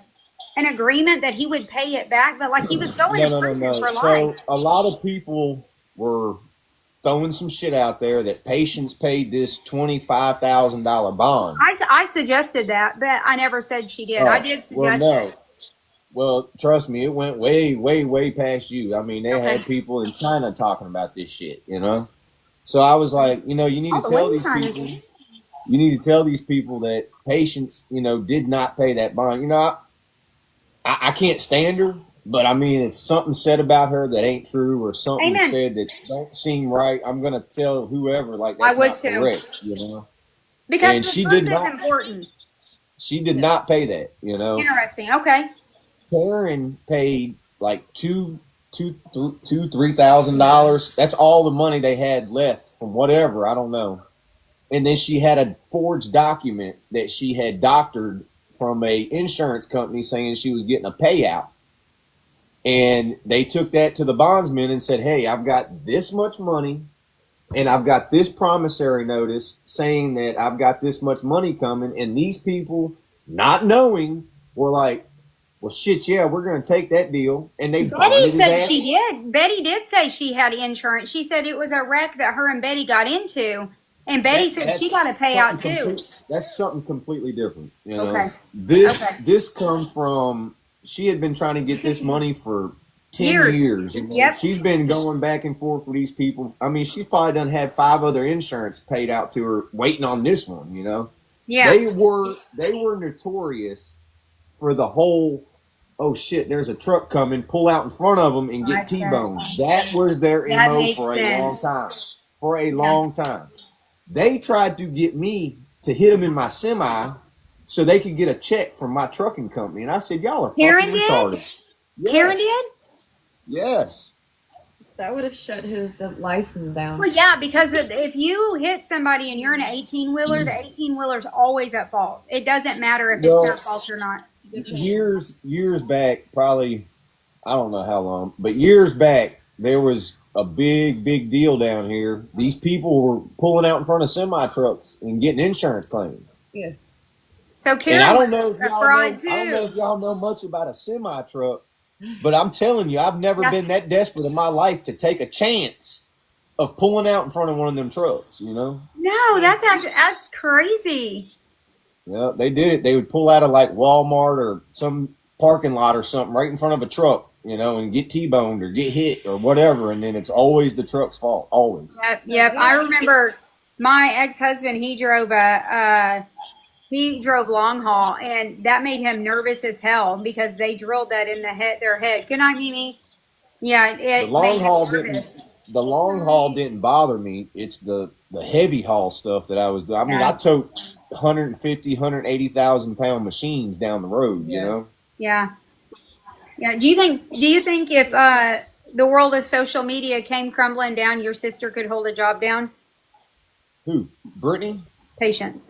agreement that he would pay it back, but like he was going to prison for So life. a lot of people were throwing some shit out there that Patience paid this $25,000 bond. I suggested that, but I never said she did. I did Well, suggest no. Well, trust me, it went way, way, way past you. I mean, they Okay. had people in China talking about this shit, you know? So I was like, you know, you need to tell these people, you need to tell these people that Patience, you know, did not pay that bond. You know, I can't stand her, but I mean, if something's said about her that ain't true or something Amen. said that don't seem right, I'm going to tell whoever, like, I that's would not too. correct, you know? Because And the she truth did is not, important. she did not pay that, you know? Interesting. Okay. Karen paid like $3,000. That's all the money they had left from whatever, I don't know. And then she had a forged document that she had doctored from a insurance company saying she was getting a payout. And they took that to the bondsman and said, "Hey, I've got this much money and I've got this promissory notice saying that I've got this much money coming." And these people, not knowing, were like, "Well, shit, yeah, we're going to take that deal." And they Betty bonded his said ass. she did. Betty did say she had insurance. She said it was a wreck that her and Betty got into. And Betty said she got a payout too. That's something completely different. You know, Okay. this come from, she had been trying to get this money for 10 years. You know? Yep. She's been going back and forth with these people. I mean, she's probably done had 5 other insurance paid out to her waiting on this one, you know. Yeah. They were notorious for the whole, oh shit, there's a truck coming, pull out in front of them and get T-boned. That was their That MO makes for a sense. long time. For a long time. They tried to get me to hit them in my semi so they could get a check from my trucking company. And I said, y'all are Karen fucking did? retarded. Yes. Karen did? Yes. That would have shut the license down. Well, yeah, because if you hit somebody and you're in an 18-wheeler, the 18-wheeler's always at fault. It doesn't matter if it's their fault or not. Years back, probably, I don't know how long, but years back, there was a big deal down here. These people were pulling out in front of semi trucks and getting insurance claims. Yes. So Karen And I was don't know if a y'all fraud know, too. I don't know if y'all know much about a semi truck, but I'm telling you, I've never been that desperate in my life to take a chance of pulling out in front of one of them trucks, you know? No, that's crazy. Yeah, they did it. They would pull out of like Walmart or some parking lot or something right in front of a truck, you know, and get T-boned or get hit or whatever, and then it's always the truck's fault, always. Yep. I remember my ex-husband. He drove long haul, and that made him nervous as hell because they drilled that in their head. Good night, Mimi. Yeah, The long haul didn't bother me. It's the heavy haul stuff that I was doing. I mean, I tote 150, 180,000 pound machines down the road, you know? Yeah. Do you think if the world of social media came crumbling down, your sister could hold a job down? Who? Brittany? Patience.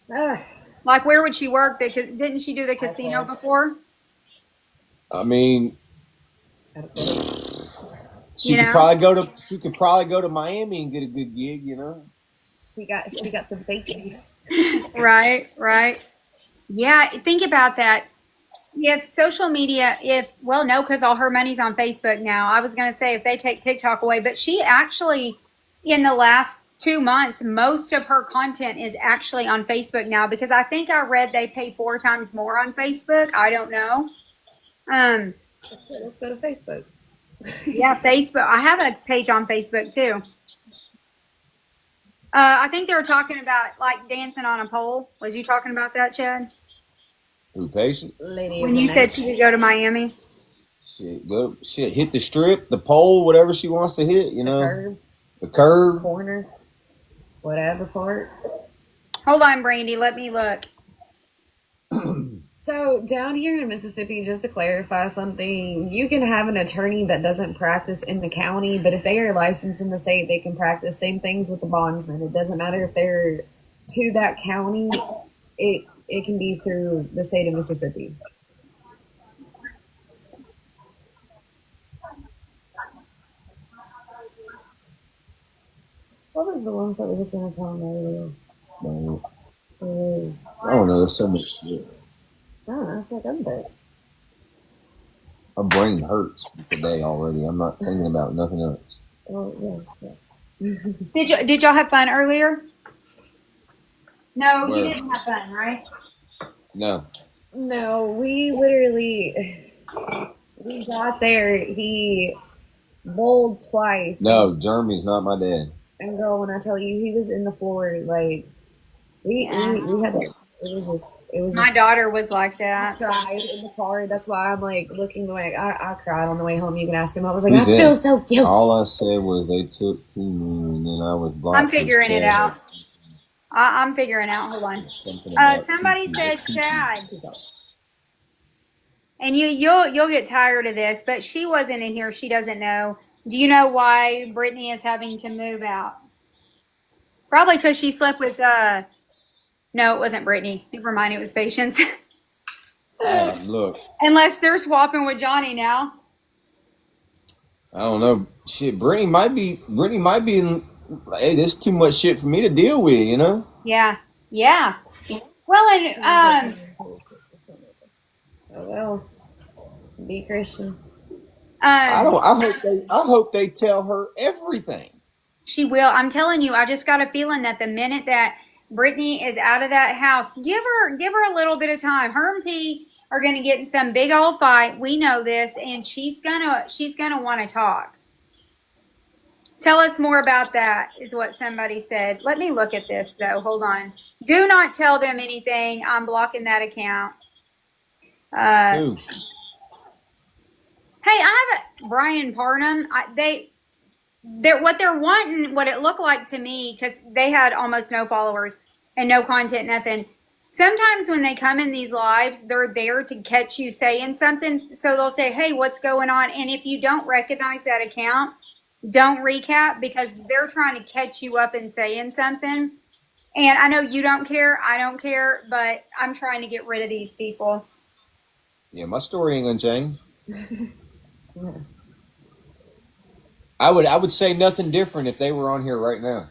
Like, where would she work? Didn't she do the casino before? I mean, she could probably go to Miami and get a good gig, you know? She got the babies. Right. Yeah, think about that. If social media, no, because all her money's on Facebook now. I was going to say if they take TikTok away, but she actually, in the last 2 months, most of her content is actually on Facebook now because I think I read they pay 4 times more on Facebook. I don't know. Let's go to Facebook. Yeah, Facebook. I have a page on Facebook too. I think they were talking about like dancing on a pole. Was you talking about that, Chad? Who patient? Lady When of the you said night. she could go to Miami? Shit, hit the strip, the pole, whatever she wants to hit, you The know. curb, The curve. corner, whatever part. Hold on, Brandy. Let me look. So down here in Mississippi, just to clarify something, you can have an attorney that doesn't practice in the county, but if they are licensed in the state, they can practice. Same things with the bondsman. It doesn't matter if they're to that county. It can be through the state of Mississippi. What was the ones that we just going to tell them earlier? I don't know. There's so much shit. I don't know. It's like I'm dead. My brain hurts today already. I'm not thinking about nothing else. Well, yeah. Did y'all have fun earlier? No, Where? you didn't have fun, right? No. No, we got there. He bowled twice. No, Jeremy's not my dad. And girl, when I tell you, he was in the floor, like we had to. It was My just, daughter was like I that. cried in the car. That's why I'm like looking the way I cried on the way home. You can ask him. I was like, Who's I in? feel so guilty. All I said was they took too many, and then I was blocked. I'm figuring it out. I'm figuring out. Hold on. Somebody said Chad. And you'll get tired of this, but she wasn't in here. She doesn't know. Do you know why Brittany is having to move out? Probably because she slept with no, it wasn't Brittany. Never mind, it was Patience. Look, Unless they're swapping with Johnny now. I don't know. Shit, Brittany might be in. Hey, there's too much shit for me to deal with, you know. Yeah. Well, and Oh well, be Christian. I hope they tell her everything. She will. I'm telling you, I just got a feeling that the minute that Brittany is out of that house, give her a little bit of time. Her and P are gonna get in some big old fight. We know this, and she's gonna want to talk. Tell us more about that, is what somebody said. Let me look at this though. Hold on. Do not tell them anything. I'm blocking that account. Who? Hey, I have Brian Parnham. They're wanting, what it looked like to me, because they had almost no followers and no content, nothing. Sometimes when they come in these lives, they're there to catch you saying something. So they'll say, hey, what's going on? And if you don't recognize that account, don't recap, because they're trying to catch you up and saying something. And I know you don't care. I don't care. But I'm trying to get rid of these people. Yeah, my story ain't gonna change. I would say nothing different if they were on here right now.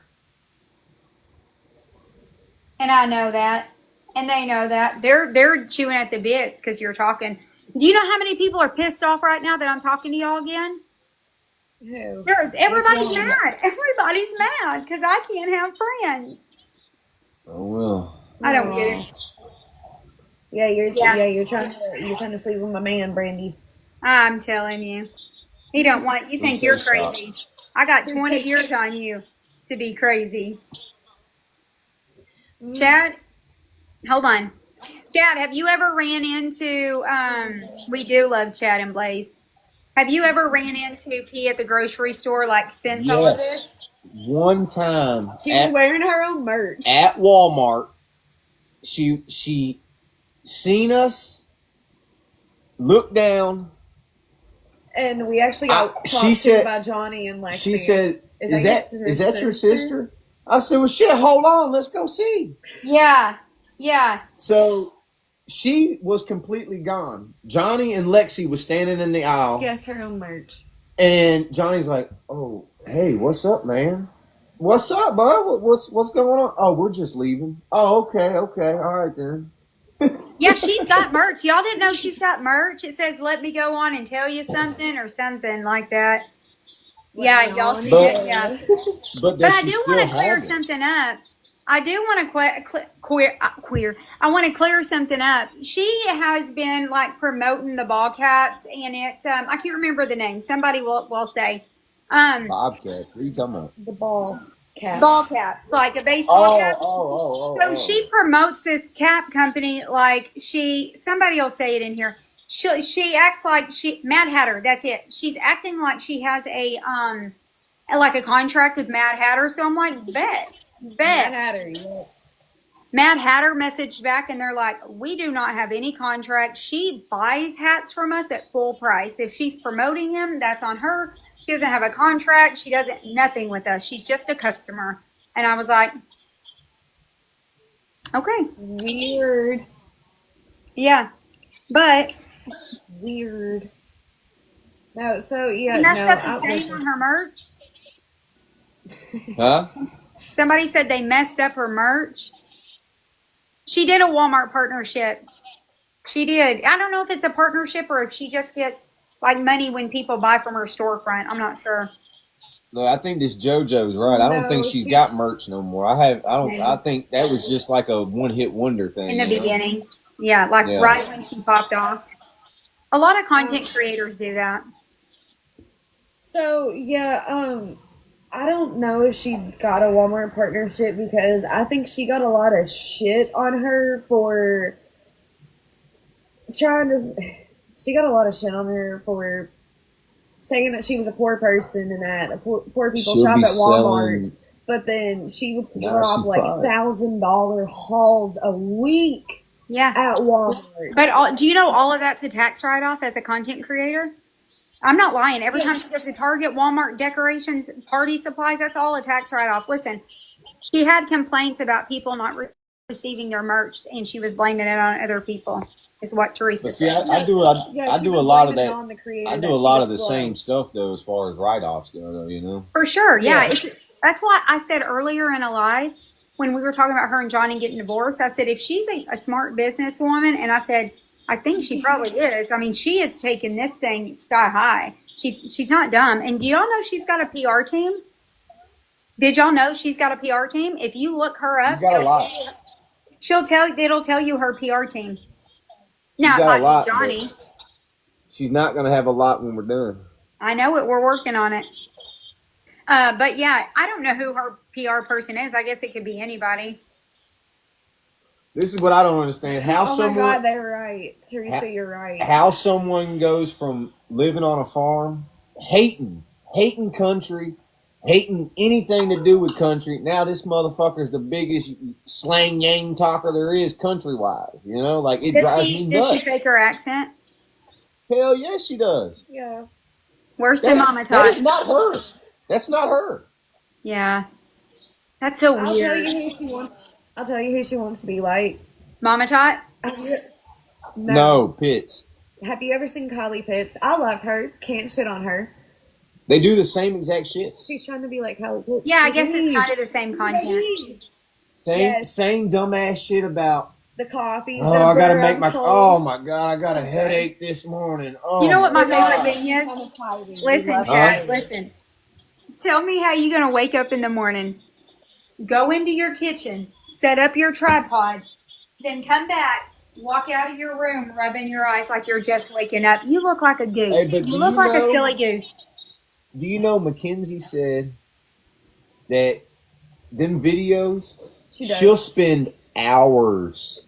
And I know that. And they know that. They're chewing at the bits because you're talking. Do you know how many people are pissed off right now that I'm talking to y'all again? Who? Everybody's mad. Everybody's mad because I can't have friends. Oh well. I don't get it. Yeah, you're trying to sleep with my man, Brandy. I'm telling you. He don't want, you think you're crazy. I got 20 years on you to be crazy. Chad, hold on. Chad, have you ever ran into, we do love Chad and Blaise. Have you ever ran into P at the grocery store, like, since all of this? One time. She was wearing her own merch. At Walmart. She seen us, looked down. And we actually got talked to about Johnny and Lexi. She said, is that your sister? I said, well, shit, hold on. Let's go see. Yeah. So she was completely gone. Johnny and Lexi was standing in the aisle. Guess her own merch. And Johnny's like, oh, hey, what's up, man? What's up, bud? What's going on? Oh, we're just leaving. Oh, okay. All right, then. Yeah, she's got merch. Y'all didn't know she's got merch? It says, let me go on and tell you something, or something like that. Yeah, y'all see it. Yeah. But I do want to clear something up. I do want to I want to clear something up. She has been like promoting the ball caps, and it's I can't remember the name. Somebody will say. Bobcat. What are you talking about? The ball. caps. ball caps, like a baseball cap. So Oh. she promotes this cap company like somebody will say it in here. She acts like Mad Hatter, that's it. She's acting like she has like a contract with Mad Hatter. So I'm like, bet. Mad Hatter, yeah. Mad Hatter messaged back and they're like, we do not have any contract. She buys hats from us at full price. If she's promoting them, that's on her. She doesn't have a contract. She doesn't nothing with us. She's just a customer. And I was like, okay. Weird. Yeah. But Weird. No, so yeah, she messed no. up the saying on her merch. Huh? Somebody said they messed up her merch. She did a Walmart partnership. She did. I don't know if it's a partnership or if she just gets like money when people buy from her storefront. I'm not sure. No, I think this JoJo's right. I don't No, think she's she's- got merch no more. I think that was just like a one-hit wonder thing. In the you know? beginning. Yeah, like Yeah. right when she popped off. A lot of content creators do that. So yeah, I don't know if she got a Walmart partnership because I think she got a lot of shit on her for trying to. She got a lot of shit on her for saying that she was a poor person and that poor people She'll shop be at Walmart. selling- But then she would Now drop she like cried. $1,000 hauls a week Yeah. at Walmart. But do you know all of that's a tax write-off as a content creator? I'm not lying. Every Yeah. time she goes to Target, Walmart, decorations, party supplies, that's all a tax write-off. Listen, she had complaints about people not receiving their merch, and she was blaming it on other people, is what Teresa But see, said. I do Yeah, she a was lot of blaming it that. on the creator I do that a she lot was of the slow. same stuff though, as far as write-offs go, though. You know. For sure, yeah. Yeah. That's why I said earlier in a live when we were talking about her and Johnny getting divorced, I said if she's a smart businesswoman, and I said I think she probably is. I mean, she has taken this thing sky high. She's not dumb. And do y'all know she's got a PR team? Did y'all know she's got a PR team? If you look her up, She's got a lot. it'll tell you her PR team. She's Now, got a like lot. Johnny, but she's not gonna have a lot when we're done. I know it. We're working on it. But yeah, I don't know who her PR person is. I guess it could be anybody. This is what I don't understand. How Oh my someone God, they're right. Teresa, you're right. how someone goes from living on a farm, hating country, hating anything to do with country. Now this motherfucker's the biggest slang yang talker there is country-wise. You know, like it drives me Does she nuts. fake her accent? Hell yes, she does. Yeah. Worse That, than Mama that is Tot. not her. That's not her. Yeah. That's so I'll tell weird. you who she wants. I'll tell you who she wants to be like. Mama Tot? No, Pitts. Have you ever seen Kylie Pitts? I love her. Can't shit on her. They do the same exact shit. She's trying to be like Kylie Pitts. Yeah, I guess it's kind of the same content. Yes. Same dumbass shit about. The coffee. Oh, I gotta make my. Oh my god, I got a headache this morning. Oh, You know what my God. favorite thing is? Listen, Chad, listen. Tell me how you're going to wake up in the morning, go into your kitchen, set up your tripod, then come back, walk out of your room, rubbing your eyes like you're just waking up. You look like a goose. Hey, but You do look you like a know- silly goose. Do you know Mackenzie said that them videos, She does. she'll spend hours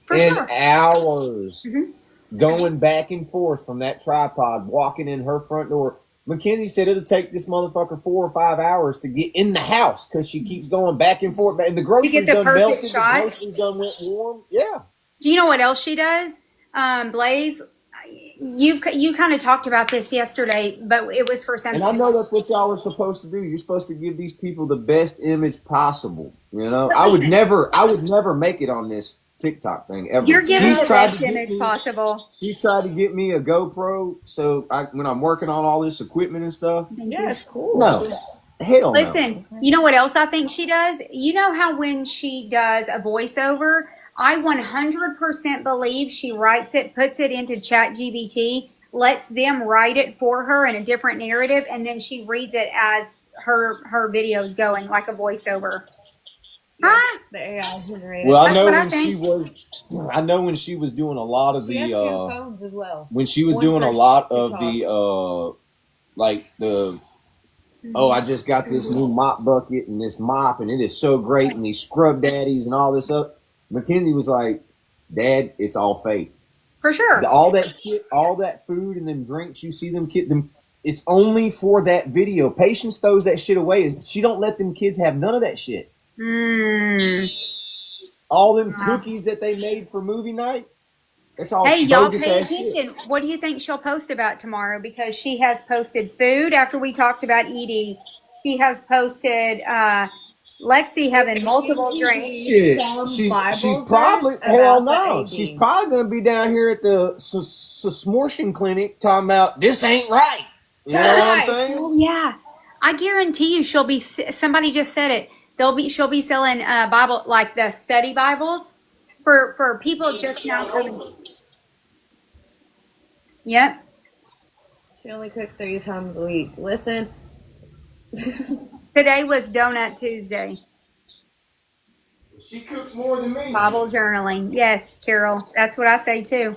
For and sure. hours Mhm. going back and forth from that tripod, walking in her front door. Mackenzie said it'll take this motherfucker 4 or 5 hours to get in the house because she keeps going back and forth. And the groceries the done perfect melted, shot? the groceries done went warm. Yeah. Do you know what else she does? Blaise, you kind of talked about this yesterday, but it was for something. And I know that's what y'all are supposed to do. You're supposed to give these people the best image possible. You know, I would never make it on this TikTok thing ever. You're giving She's the tried best to get image me- possible. She's tried to get me a GoPro, so when I'm working on all this equipment and stuff. Yeah, it's cool. No, hell no. Listen, you know what else I think she does? You know how when she does a voiceover, I 100% believe she writes it, puts it into ChatGPT, lets them write it for her in a different narrative, and then she reads it as her video's going, like a voiceover. Yeah, Huh? the AI generated. Well, I That's know what I when she think. was. I know when she was doing a lot of she has two the. phones as well. When she was One doing a for lot of TikTok. the, like the Oh, I just got this new mop bucket and this mop, and it is so great, and these scrub daddies and all this up. Mackenzie was like, Dad, it's all fake. For sure. All that shit, all that food and them drinks you see them it's only for that video. Patience throws that shit away. She don't let them kids have none of that shit. All them cookies that they made for movie night, it's all Hey, y'all bogus pay ass attention. shit. What do you think she'll post about tomorrow? Because she has posted food after we talked about eating. She has posted Lexi having multiple drinks. Shit, she's probably hell no. She's probably gonna be down here at the Smortion clinic talking about this ain't right. You know what I'm saying? Oh, yeah, I guarantee you, she'll be. Somebody just said it. She'll be selling Bible, like the study Bibles for people just now coming. Yep. She only cooks 3 times a week. Listen. Today was Donut Tuesday. She cooks more than me. Bible journaling. Yes, Carol. That's what I say too.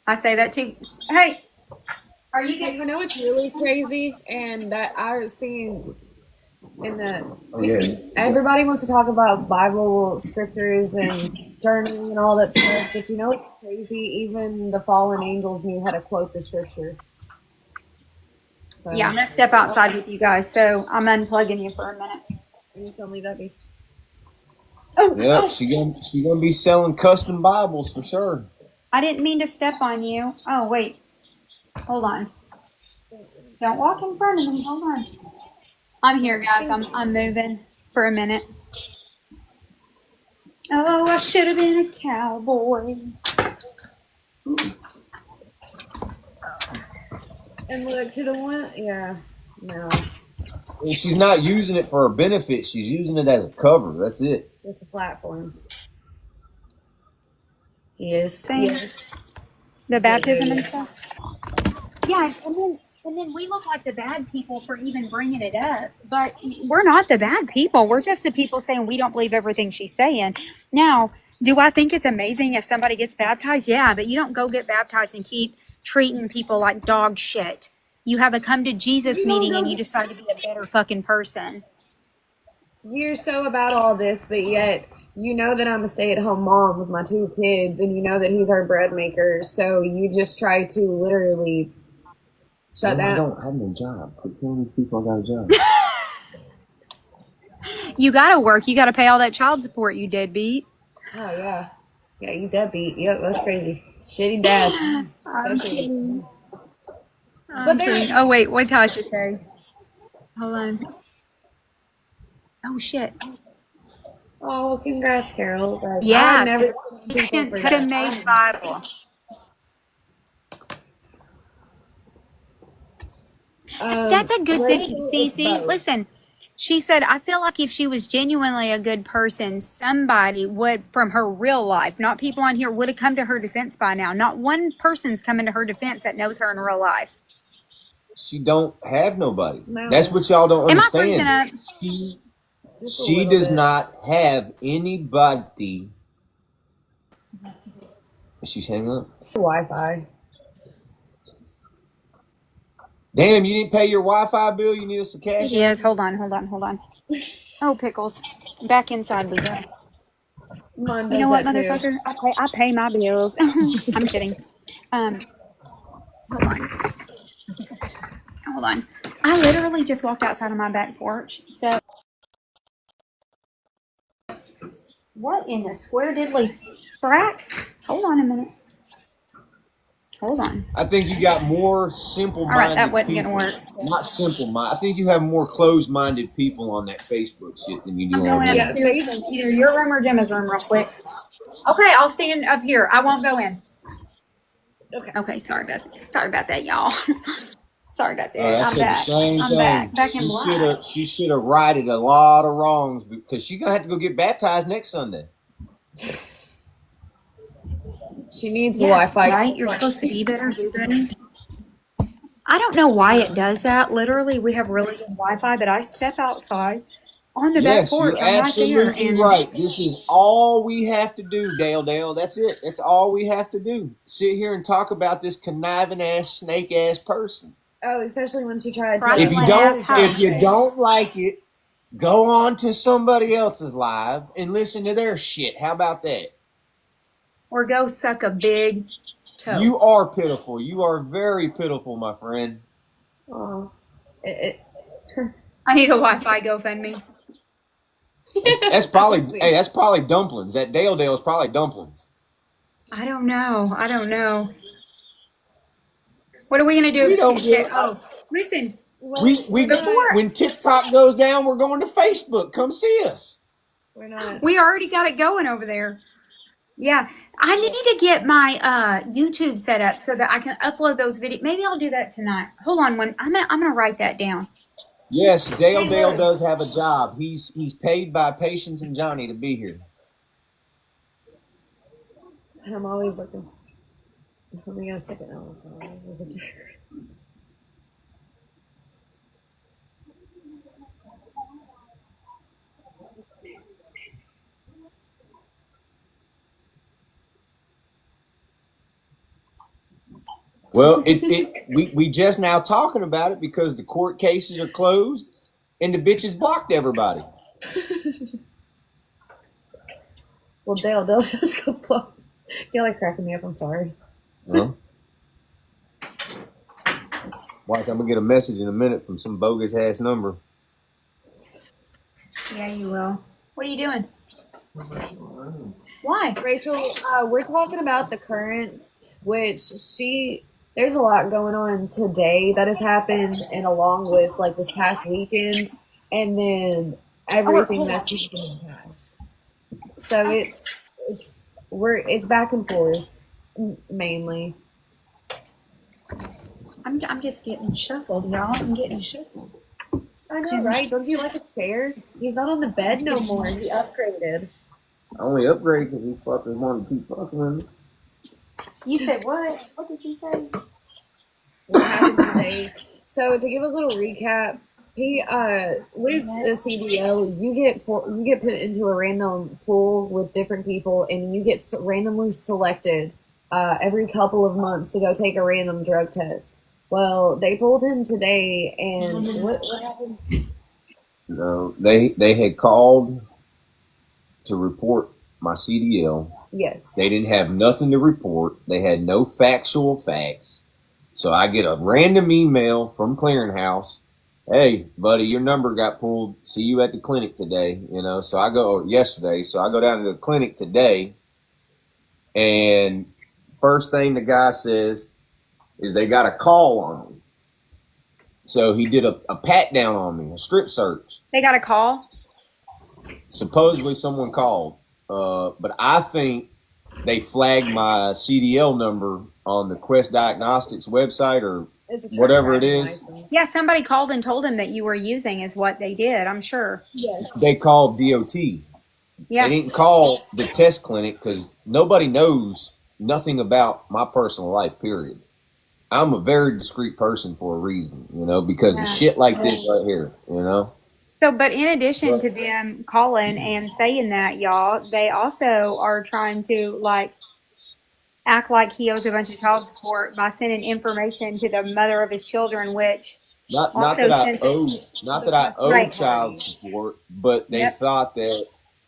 I say that too. Hey, are you Hey, getting? you know what's really crazy? And that I was seeing in everybody wants to talk about Bible scriptures and journaling and all that stuff, but you know what's crazy? Even the fallen angels knew how to quote the scripture. So, Yeah, I'm gonna step outside with you guys, so I'm unplugging you for a minute. I'm just gonna leave that be. Yep, she gonna be selling custom Bibles for sure. I didn't mean to step on you. Oh wait, hold on. Don't walk in front of me. Hold on. I'm here, guys. I'm moving for a minute. Oh, I should have been a cowboy. And look to the one, yeah, no, And she's not using it for her benefit. She's using it as a cover. That's it. it's a platform. Yes, Thanks. The baptism and stuff. Yeah, and then we look like the bad people for even bringing it up. But we're not the bad people. We're just the people saying we don't believe everything she's saying. Now, do I think it's amazing if somebody gets baptized? Yeah, but you don't go get baptized and keep treating people like dog shit. You have a come to Jesus meeting and you decide to be a better fucking person. You're so about all this, but yet you know that I'm a stay-at-home mom with my 2 kids, and you know that he's our bread maker. So you just try to literally shut down. I don't have no job. Quit telling these people I got a job. You gotta work. You gotta pay all that child support, you deadbeat. Oh yeah, yeah, you deadbeat. Yep, that's crazy. Shitty dad. I'm So shitty. kidding. But there- Oh wait, what did Tasha say? Hold on. Oh shit. Oh, congrats, Carol. But Yeah, I never you can put a made Bible. That's a good thing, Cece. Listen, she said, I feel like if she was genuinely a good person, somebody would, from her real life, not people on here, would have come to her defense by now. Not one person's coming to her defense that knows her in real life. She don't have nobody. No. That's what y'all don't Am I freezing understand. up? She does not have anybody. She's hanging up. Wi-Fi. Damn, you didn't pay your Wi-Fi bill. You need us to cash it. Yes, hold on. Oh, pickles. Back inside we go. Mine You does know what, that too. motherfucker? I pay my bills. I'm kidding. Hold on. I literally just walked outside on my back porch. So, what in the square diddly frack? Hold on a minute. Hold on. I think you got more simple-minded All right, that wasn't people. gonna work. Not simple-minded. I think you have more closed-minded people on that Facebook shit than you do I'm on going here. upstairs, either your room or Gemma's room real quick. Okay, I'll stand up here. I won't go in. Okay, sorry about that, y'all. Sorry about that. I I'm said back. the same I'm thing. back in black. She should have righted a lot of wrongs because she's gonna have to go get baptized next Sunday. She needs Yeah, Wi-Fi. right? You're supposed to be better, do better. I don't know why it does that. Literally, we have really good Wi-Fi, but I step outside on the back Yes, porch. you're I'm right there, absolutely and right. This is all we have to do, Dale. That's it. That's all we have to do. Sit here and talk about this conniving ass, snake ass person. Oh, especially when she tried Right. to. If you don't like it, go on to somebody else's live and listen to their shit. How about that? Or go suck a big toe. You are pitiful. You are very pitiful, my friend. Oh, I need a Wi-Fi GoFundMe. That's probably that's probably dumplings. That Dale is probably dumplings. I don't know. What are we gonna do? We don't get. Oh, listen. When TikTok goes down, we're going to Facebook. Come see us. we're not. We already got it going over there. Yeah, I need to get my YouTube set up so that I can upload those videos. Maybe I'll do that tonight. Hold on, I'm gonna write that down. Yes, Dale does have a job. He's paid by Patience and Johnny to be here. I'm always looking. Let me get a second. Well, we just now talking about it because the court cases are closed and the bitches blocked everybody. Well, Dale just go close. Y'all are cracking me up. I'm sorry. Huh? Watch, I'm gonna get a message in a minute from some bogus ass number. Yeah, you will. What are you doing? Why? Rachel, we're talking about the current, which there's a lot going on today that has happened, and along with like this past weekend, and then everything that's happened in the past. So it's back and forth mainly. I'm just getting shuffled, y'all. I'm getting shuffled. I know, right? Don't you like a chair? He's not on the bed no more. He upgraded. I only upgraded because these fuckers wanted to keep fucking with me. You said what? What did you say? What happened today? So to give a little recap, he with the CDL, you get put into a random pool with different people, and you get randomly selected every couple of months to go take a random drug test. Well, they pulled him today, and what happened? No, they had called to report my CDL. Yes. They didn't have nothing to report. They had no factual facts. So I get a random email from Clearinghouse. Hey, buddy, your number got pulled. See you at the clinic today. So I go yesterday. So I go down to the clinic today. And first thing the guy says is they got a call on me. So he did a pat down on me, a strip search. They got a call? Supposedly someone called. But I think they flagged my CDL number on the Quest Diagnostics website or whatever it is. License. Yeah, somebody called and told him that you were using is what they did, I'm sure. Yes. They called DOT. Yeah. They didn't call the test clinic because nobody knows nothing about my personal life, period. I'm a very discreet person for a reason, because of shit like this right here, So, but in addition to them calling and saying that, y'all, they also are trying to act like he owes a bunch of child support by sending information to the mother of his children, which not that I owe Right. child support, but they thought that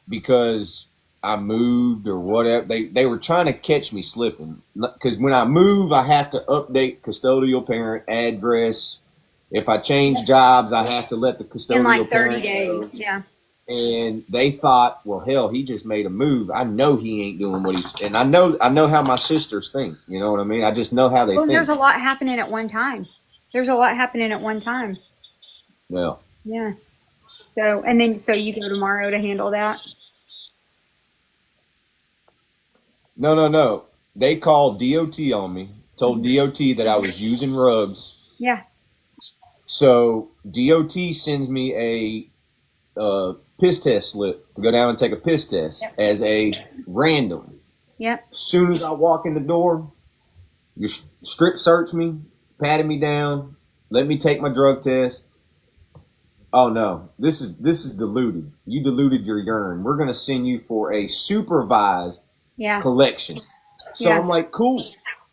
because I moved or whatever, they were trying to catch me slipping. Because when I move, I have to update custodial parent address. If I change jobs, I have to let the custodial in 30 parent days. know. Yeah. And they thought, well, hell, he just made a move. I know he ain't doing what he's. And I know how my sisters think. You know what I mean? I just know how they think. There's a lot happening at one time. Yeah. Yeah. So you go tomorrow to handle that. No. They called DOT on me. Told DOT that I was using rugs. Yeah. So DOT sends me a piss test slip to go down and take a piss test as a random. Yep. As soon as I walk in the door, you strip search me, patted me down, let me take my drug test. Oh no, this is diluted. You diluted your urine. We're gonna send you for a supervised collection. So I'm like, cool.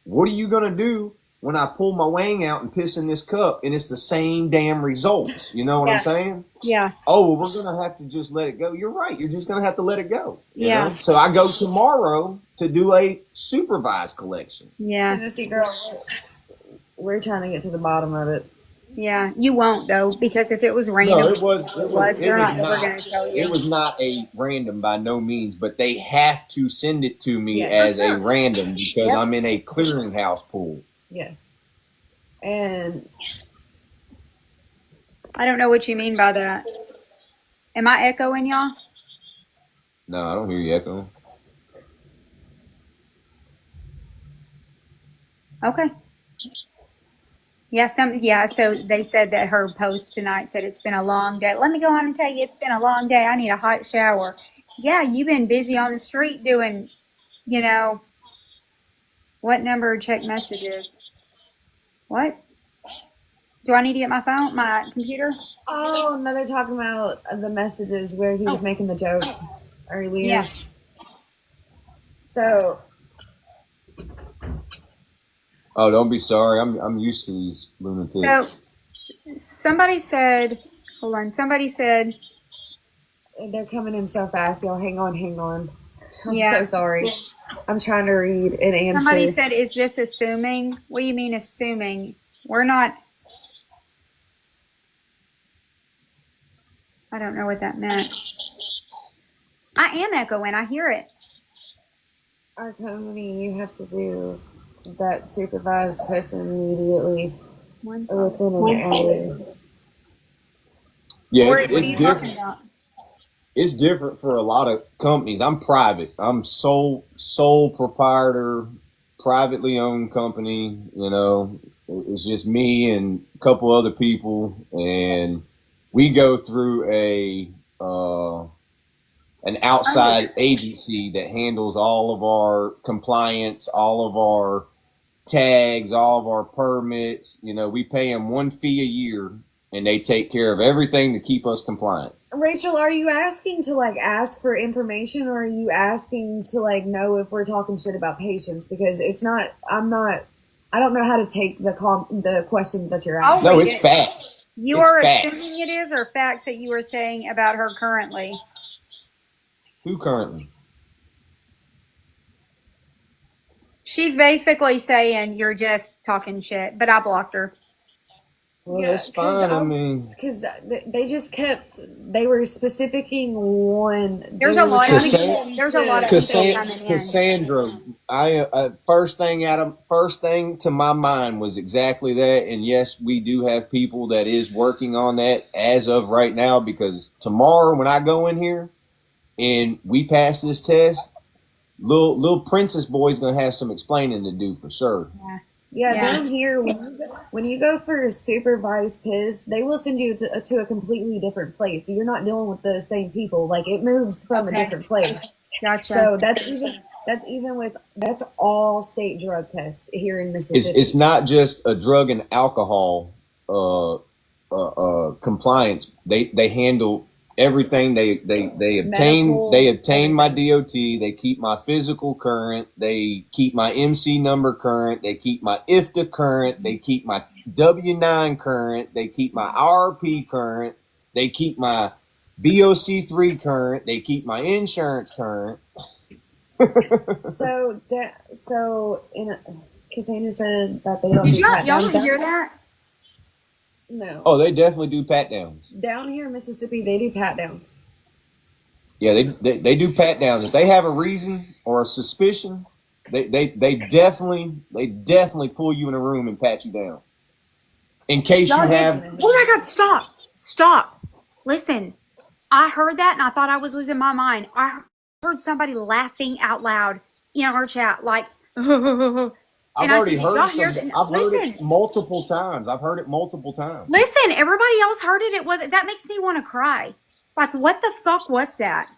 What are you gonna do when I pull my wang out and piss in this cup, and it's the same damn results. You know what I'm saying? Yeah. Oh, well, we're gonna have to just let it go. You're right. You're just gonna have to let it go. You Yeah. know? So I go tomorrow to do a supervised collection. Yeah. Tennessee girl, we're trying to get to the bottom of it. Yeah. You won't though, because if it was random, No, it was they're not. not ever going to tell you. It was not a random by no means, but they have to send it to me Yeah. as For sure. a random because Yep. I'm in a clearinghouse pool. Yes. And I don't know what you mean by that. Am I echoing y'all? No, I don't hear you echoing. Okay. Yeah, so they said that her post tonight said it's been a long day. Let me go on and tell you it's been a long day. I need a hot shower. Yeah, you've been busy on the street doing, you know, what number check messages? What? Do I need to get my phone, my computer? oh, no, they're talking about the messages where he was making the joke earlier. Yeah. So Oh, don't be sorry. I'm used to these lunatics. So somebody said, hold on, somebody said, they're coming in so fast, y'all. Hang on. I'm Yeah. so sorry. I'm trying to read and answer. somebody said, is this assuming? What do you mean assuming? We're not, I don't know what that meant. I am echoing. I hear it. Our company, you have to do that supervised test immediately One within an hour. Yeah, What it's are you different. talking about? It's different for a lot of companies. I'm private. I'm sole proprietor, privately owned company. You know, it's just me and a couple other people, and we go through an outside agency that handles all of our compliance, all of our tags, all of our permits. You know, we pay them one fee a year, and they take care of everything to keep us compliant. Rachel, are you asking to ask for information, or are you asking to know if we're talking shit about patients? Because it's not. I don't know how to take the questions that you're asking. No, it's facts. You It's are facts. assuming it is, or facts that you were saying about her currently? Who currently? She's basically saying you're just talking shit, but I blocked her. Well, Yeah, that's fine. I mean, because they just kept. They were specifying one. There's a lot of people. There's a lot of people coming in. Cassandra, first thing to my mind was exactly that. And yes, we do have people that is working on that as of right now, because tomorrow when I go in here and we pass this test, little princess boy's gonna have some explaining to do for sure. Yeah, down here, when you go for a supervised piss, they will send you to a completely different place. You're not dealing with the same people. It moves from a different place. Gotcha. So that's all state drug tests here in Mississippi. It's not just a drug and alcohol compliance. They handle everything. They obtain my DOT. They keep my physical current. They keep my MC number current. They keep my IFTA current. They keep my W-9 current. They keep my RP current. They keep my BOC3 current. They keep my insurance current. So Cassandra said that they don't. Did y'all didn't hear that? No. Oh, they definitely do pat downs. Down here in Mississippi, they do pat downs. Yeah, they do pat downs. If they have a reason or a suspicion, they definitely pull you in a room and pat you down. In case you have. Oh my God! Stop! Listen, I heard that and I thought I was losing my mind. I heard somebody laughing out loud in our chat, like. I've heard it multiple times. Listen, everybody else heard it. That makes me want to cry. Like, what the fuck was that?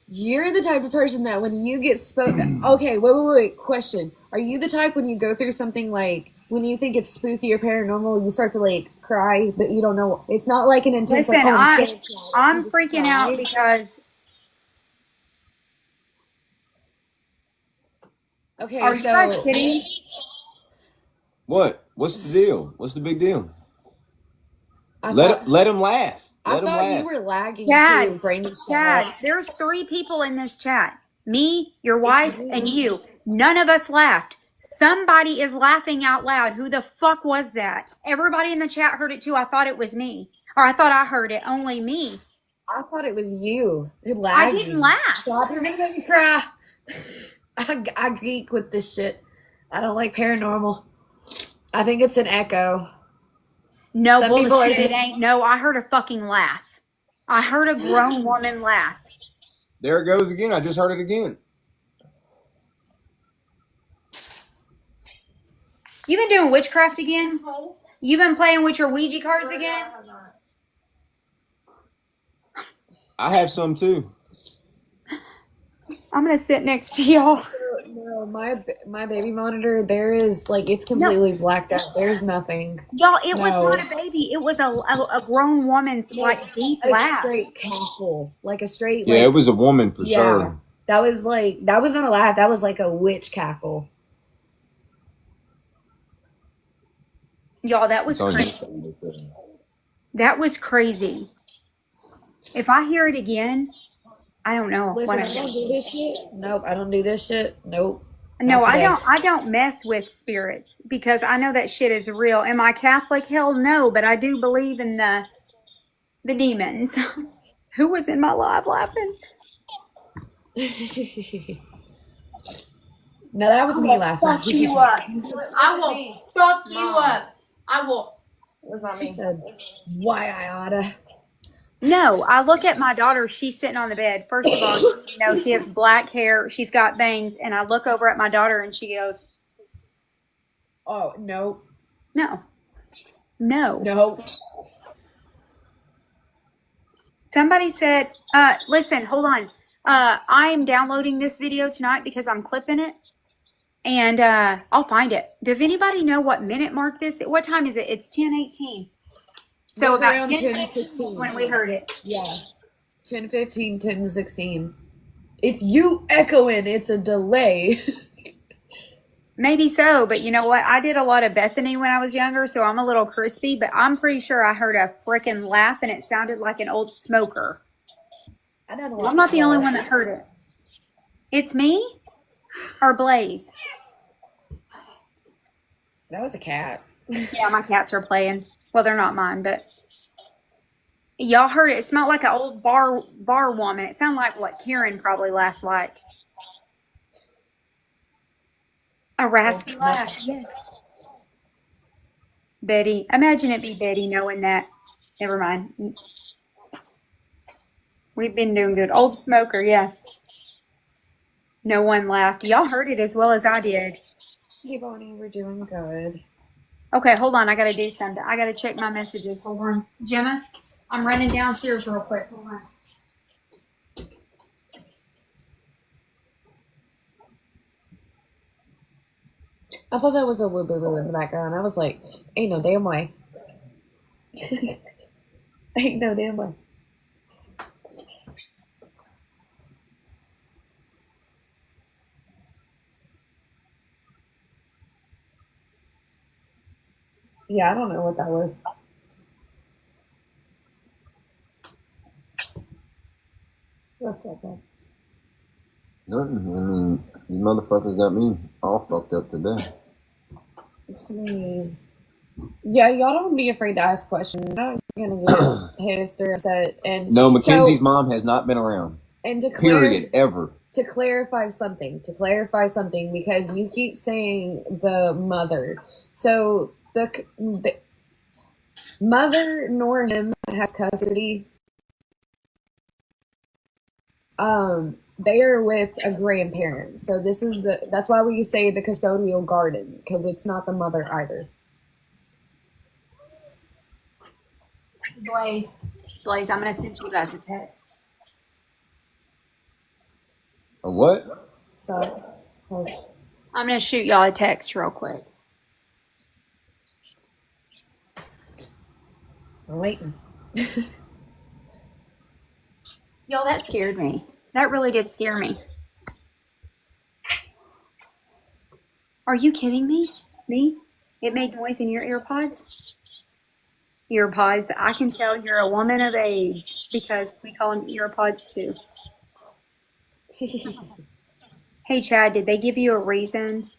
You're the type of person that when you get spoken. Okay, wait. Question: are you the type when you go through something when you think it's spooky or paranormal, you start to cry, but you don't know? It's not like an intense. Listen, I'm freaking out because. Okay, are you guys kidding? What? What's the deal? What's the big deal? I Let thought, let him laugh. I Let him thought you laugh. were lagging Chad, too. Brandon, Chad, there's 3 people in this chat. Me, your wife, and you. None of us laughed. Somebody is laughing out loud. Who the fuck was that? Everybody in the chat heard it too. I thought it was me. Or I thought I heard it. Only me. I thought it was you. You're I lagging. didn't laugh. Stop, you're gonna make me cry. I geek with this shit. I don't like paranormal. I think it's an echo. No Some people bullshit. are- It ain't. No, I heard a fucking laugh. I heard a grown woman laugh. There it goes again. I just heard it again. You've been doing witchcraft again? You've been playing with your Ouija cards again? I have some too. I'm gonna sit next to y'all. No, my baby monitor. There is like it's completely blacked out. There's nothing. Y'all, it was No. not a baby. It was a grown woman's like deep A laugh. straight cackle, like a straight. Yeah, like, it was a woman for yeah. sure. That was not a laugh. That was like a witch cackle. Y'all, that was It's on crazy. YouTube. That was crazy. If I hear it again, I don't know. Listen, what I I don't do this shit. Nope, I don't do this shit. Nope. No, Not I today. don't. I don't mess with spirits because I know that shit is real. Am I Catholic? Hell no, but I do believe in the demons. Who was in my live laughing? No, that was me laughing. Fuck you up. I will fuck you up. I will. She said, "Why I oughta." No, I look at my daughter. She's sitting on the bed. First of all, you know, she has black hair. She's got bangs. And I look over at my daughter and she goes, Oh no, no, no. no. Somebody said, listen, hold on. I am downloading this video tonight because I'm clipping it. And I'll find it. Does anybody know what minute mark this is? What time is it? It's 10:18. So Look about around 10:16 when we heard it. Yeah, 10:15, 10:16. It's you echoing. It's a delay. Maybe so, but you know what? I did a lot of Bethany when I was younger, so I'm a little crispy, but I'm pretty sure I heard a freaking laugh and it sounded like an old smoker. I done a lot. I'm not the only one that heard it. It's me or Blaise? That was a cat. Yeah, my cats are playing. Well, they're not mine, but y'all heard it. It smelled like an old bar woman. It sounded like what Karen probably laughed like. A raspy laugh. Yes. Betty. Imagine it be Betty knowing that. Never mind. We've been doing good. Old smoker, yeah. No one laughed. Y'all heard it as well as I did. Hey, Bonnie, we're doing good. Okay, hold on. I got to do something. I got to check my messages. Hold on. Gemma, I'm running downstairs real quick. Hold on. I thought that was a little bit in the background. I was like, ain't no damn way. Ain't no damn way. Yeah, I don't know what that was. What's that, bud? Nothing. I mean, these motherfuckers got me all fucked up today. Sneeze. Yeah, y'all don't be afraid to ask questions. I'm not gonna get pissed or upset. And No, Mackenzie's so, mom has not been around. and to Period. Ever. to clarify something, because you keep saying the mother. So the mother nor him has custody. They are with a grandparent. So that's why we say the custodial guardian, because it's not the mother either. Blaise, I'm going to send you guys a text. A what? So, I'm going to shoot y'all a text real quick. I'm waiting. Y'all, that scared me. That really did scare me. Are you kidding me? Me? It made noise in your earpods? Earpods. I can tell you're a woman of age because we call them earpods too. Hey, Chad, did they give you a reason?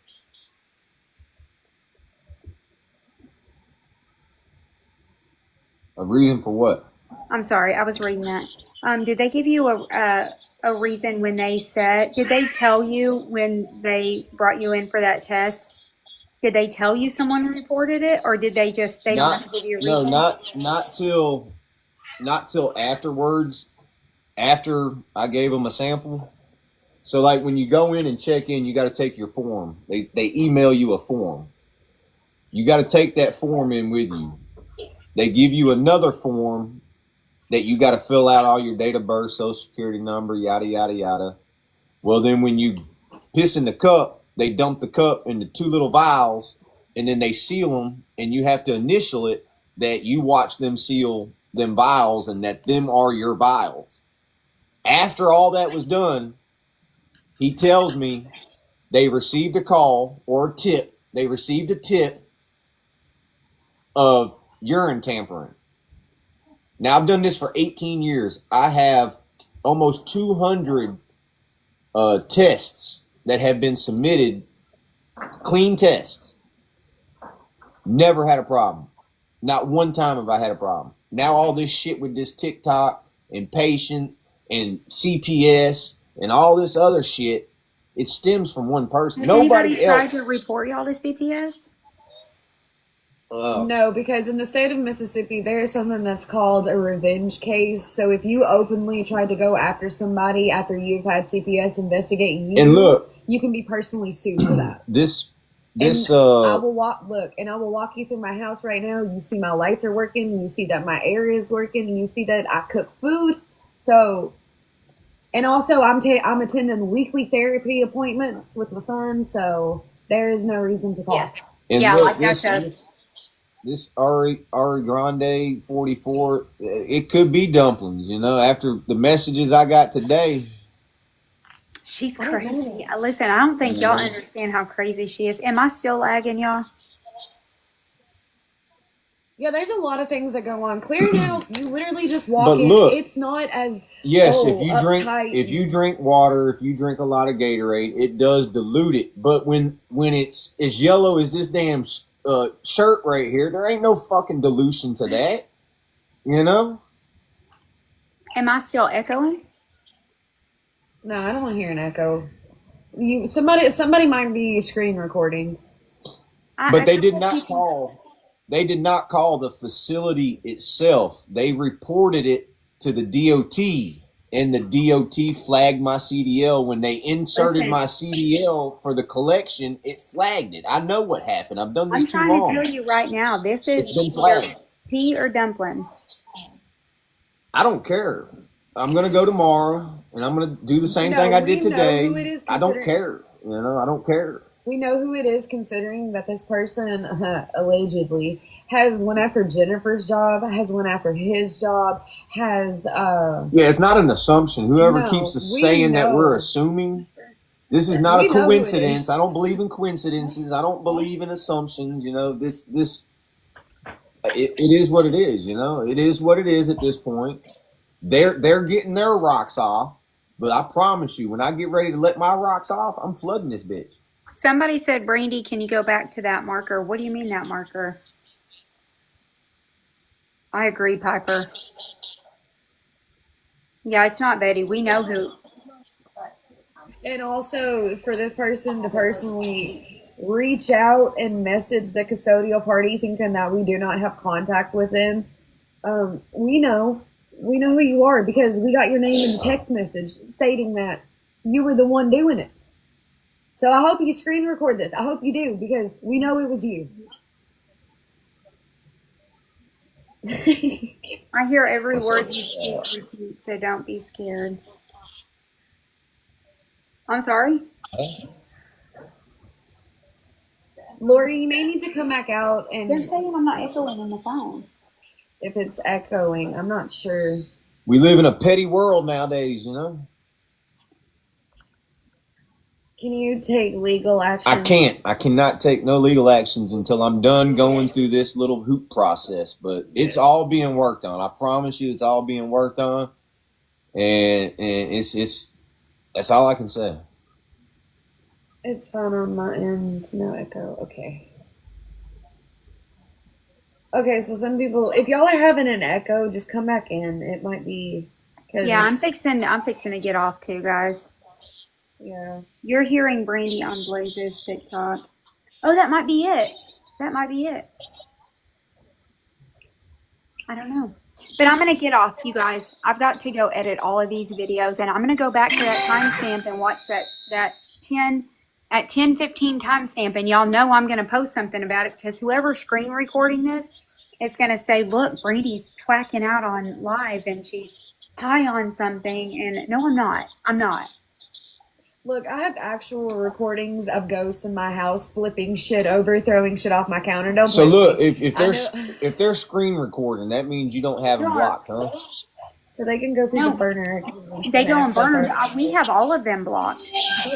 A reason for what? I'm sorry, I was reading that. Did they give you a reason when they said, did they tell you when they brought you in for that test? Did they tell you someone reported it, or did they just, they don't have to Not give you a no, reason? not till afterwards. After I gave them a sample. So like when you go in and check in, you got to take your form. They email you a form. You got to take that form in with you. They give you another form that you got to fill out all your date of birth, social security number, yada, yada, yada. Well, then when you piss in the cup, they dump the cup into 2 little vials, and then they seal them, and you have to initial it that you watch them seal them vials and that them are your vials. After all that was done, he tells me they received a call or a tip. They received a tip of urine tampering. Now, I've done this for 18 years. I have almost 200 tests that have been submitted, clean tests. Never had a problem. Not one time have I had a problem. Now all this shit with this TikTok and patients and CPS and all this other shit, it stems from one person. Has anybody Nobody tried else. to report y'all to CPS? No, because in the state of Mississippi, there is something that's called a revenge case. So if you openly try to go after somebody after you've had CPS investigate you, And look, you can be personally sued for that. I will walk you through my house right now. You see my lights are working. You see that my air is working. And you see that I cook food. So, and also I'm attending weekly therapy appointments with my son. So there is no reason to call. Yeah. and Yeah, look, like that. this Ari Grande 44, it could be dumplings, after the messages I got today. She's crazy. Listen, I don't think y'all understand how crazy she is. Am I still lagging, y'all? Yeah, there's a lot of things that go on. Clearinghouse, you literally just walk But in. look, It's not as yes, uptight. if you drink water, if you drink a lot of Gatorade, it does dilute it. But when it's as yellow as this damn shirt right here, there ain't no fucking dilution to that. Am I still echoing? No, I don't hear an echo. Somebody might be screen recording. But they did not call. They did not call the facility itself. They reported it to the DOT, and the DOT flagged my CDL when they inserted my CDL for the collection. It flagged it. I know what happened. I've done this too long. I'm trying to tell you right now. This It's is been flagged. pea or dumpling. I don't care. I'm gonna go tomorrow, and I'm gonna do the same thing I did today. I don't care. I don't care. We know who it is, considering that this person allegedly has went after Jennifer's job, has went after his job, has. Yeah, it's not an assumption. Whoever keeps saying that we're assuming, this is not a coincidence. I don't believe in coincidences. I don't believe in assumptions. It is what it is. It is what it is at this point. They're getting their rocks off, but I promise you, when I get ready to let my rocks off, I'm flooding this bitch. Somebody said, Brandy, can you go back to that marker? What do you mean that marker? I agree, Piper. Yeah, it's not Betty. We know who. And also for this person to personally reach out and message the custodial party thinking that we do not have contact with them. We know who you are because we got your name in the text message stating that you were the one doing it. So I hope you screen record this. I hope you do because we know it was you. I hear every word you speak repeat, so don't be scared. I'm sorry? Lori, you may need to come back out and... They're saying I'm not echoing in the phone. If it's echoing, I'm not sure. We live in a petty world nowadays, Can you take legal action? I can't. I cannot take no legal actions until I'm done going through this little hoop process. But it's all being worked on. I promise you, it's all being worked on, and it's that's all I can say. It's fine on my end. No echo. Okay. Okay, so some people, if y'all are having an echo, just come back in. It might be. Yeah, I'm fixing to get off too, guys. Yeah. You're hearing Brandy on Blaise's TikTok. Oh, that might be it. That might be it. I don't know. But I'm going to get off, you guys. I've got to go edit all of these videos, and I'm going to go back to that timestamp and watch that 10:15 timestamp, and y'all know I'm going to post something about it because whoever's screen recording this is going to say, look, Brandy's twacking out on live, and she's high on something, and no, I'm not. I'm not. Look, I have actual recordings of ghosts in my house flipping shit over, throwing shit off my counter. Don't So blame look, me. if they're screen recording, that means you don't have them blocked, huh? So they can go through No. the burner. They go on burners. We have all of them blocked.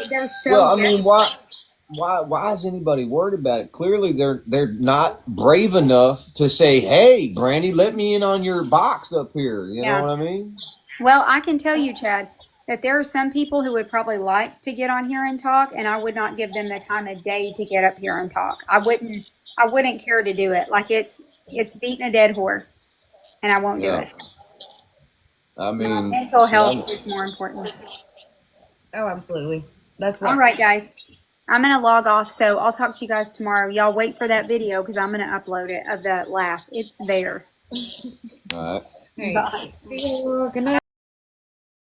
They're so Well, I mean, desperate. why is anybody worried about it? Clearly, they're not brave enough to say, "Hey, Brandy, let me in on your box up here." You know what I mean? Well, I can tell you, Chad, that there are some people who would probably like to get on here and talk, and I would not give them the time of day to get up here and talk. I wouldn't care to do it. Like it's beating a dead horse, and I won't do it. I mean, mental health is more important. Oh, absolutely. That's right. All right, guys. I'm going to log off, so I'll talk to you guys tomorrow. Y'all wait for that video because I'm going to upload it of that laugh. It's there. all right. Hey, Bye. see you. Good night.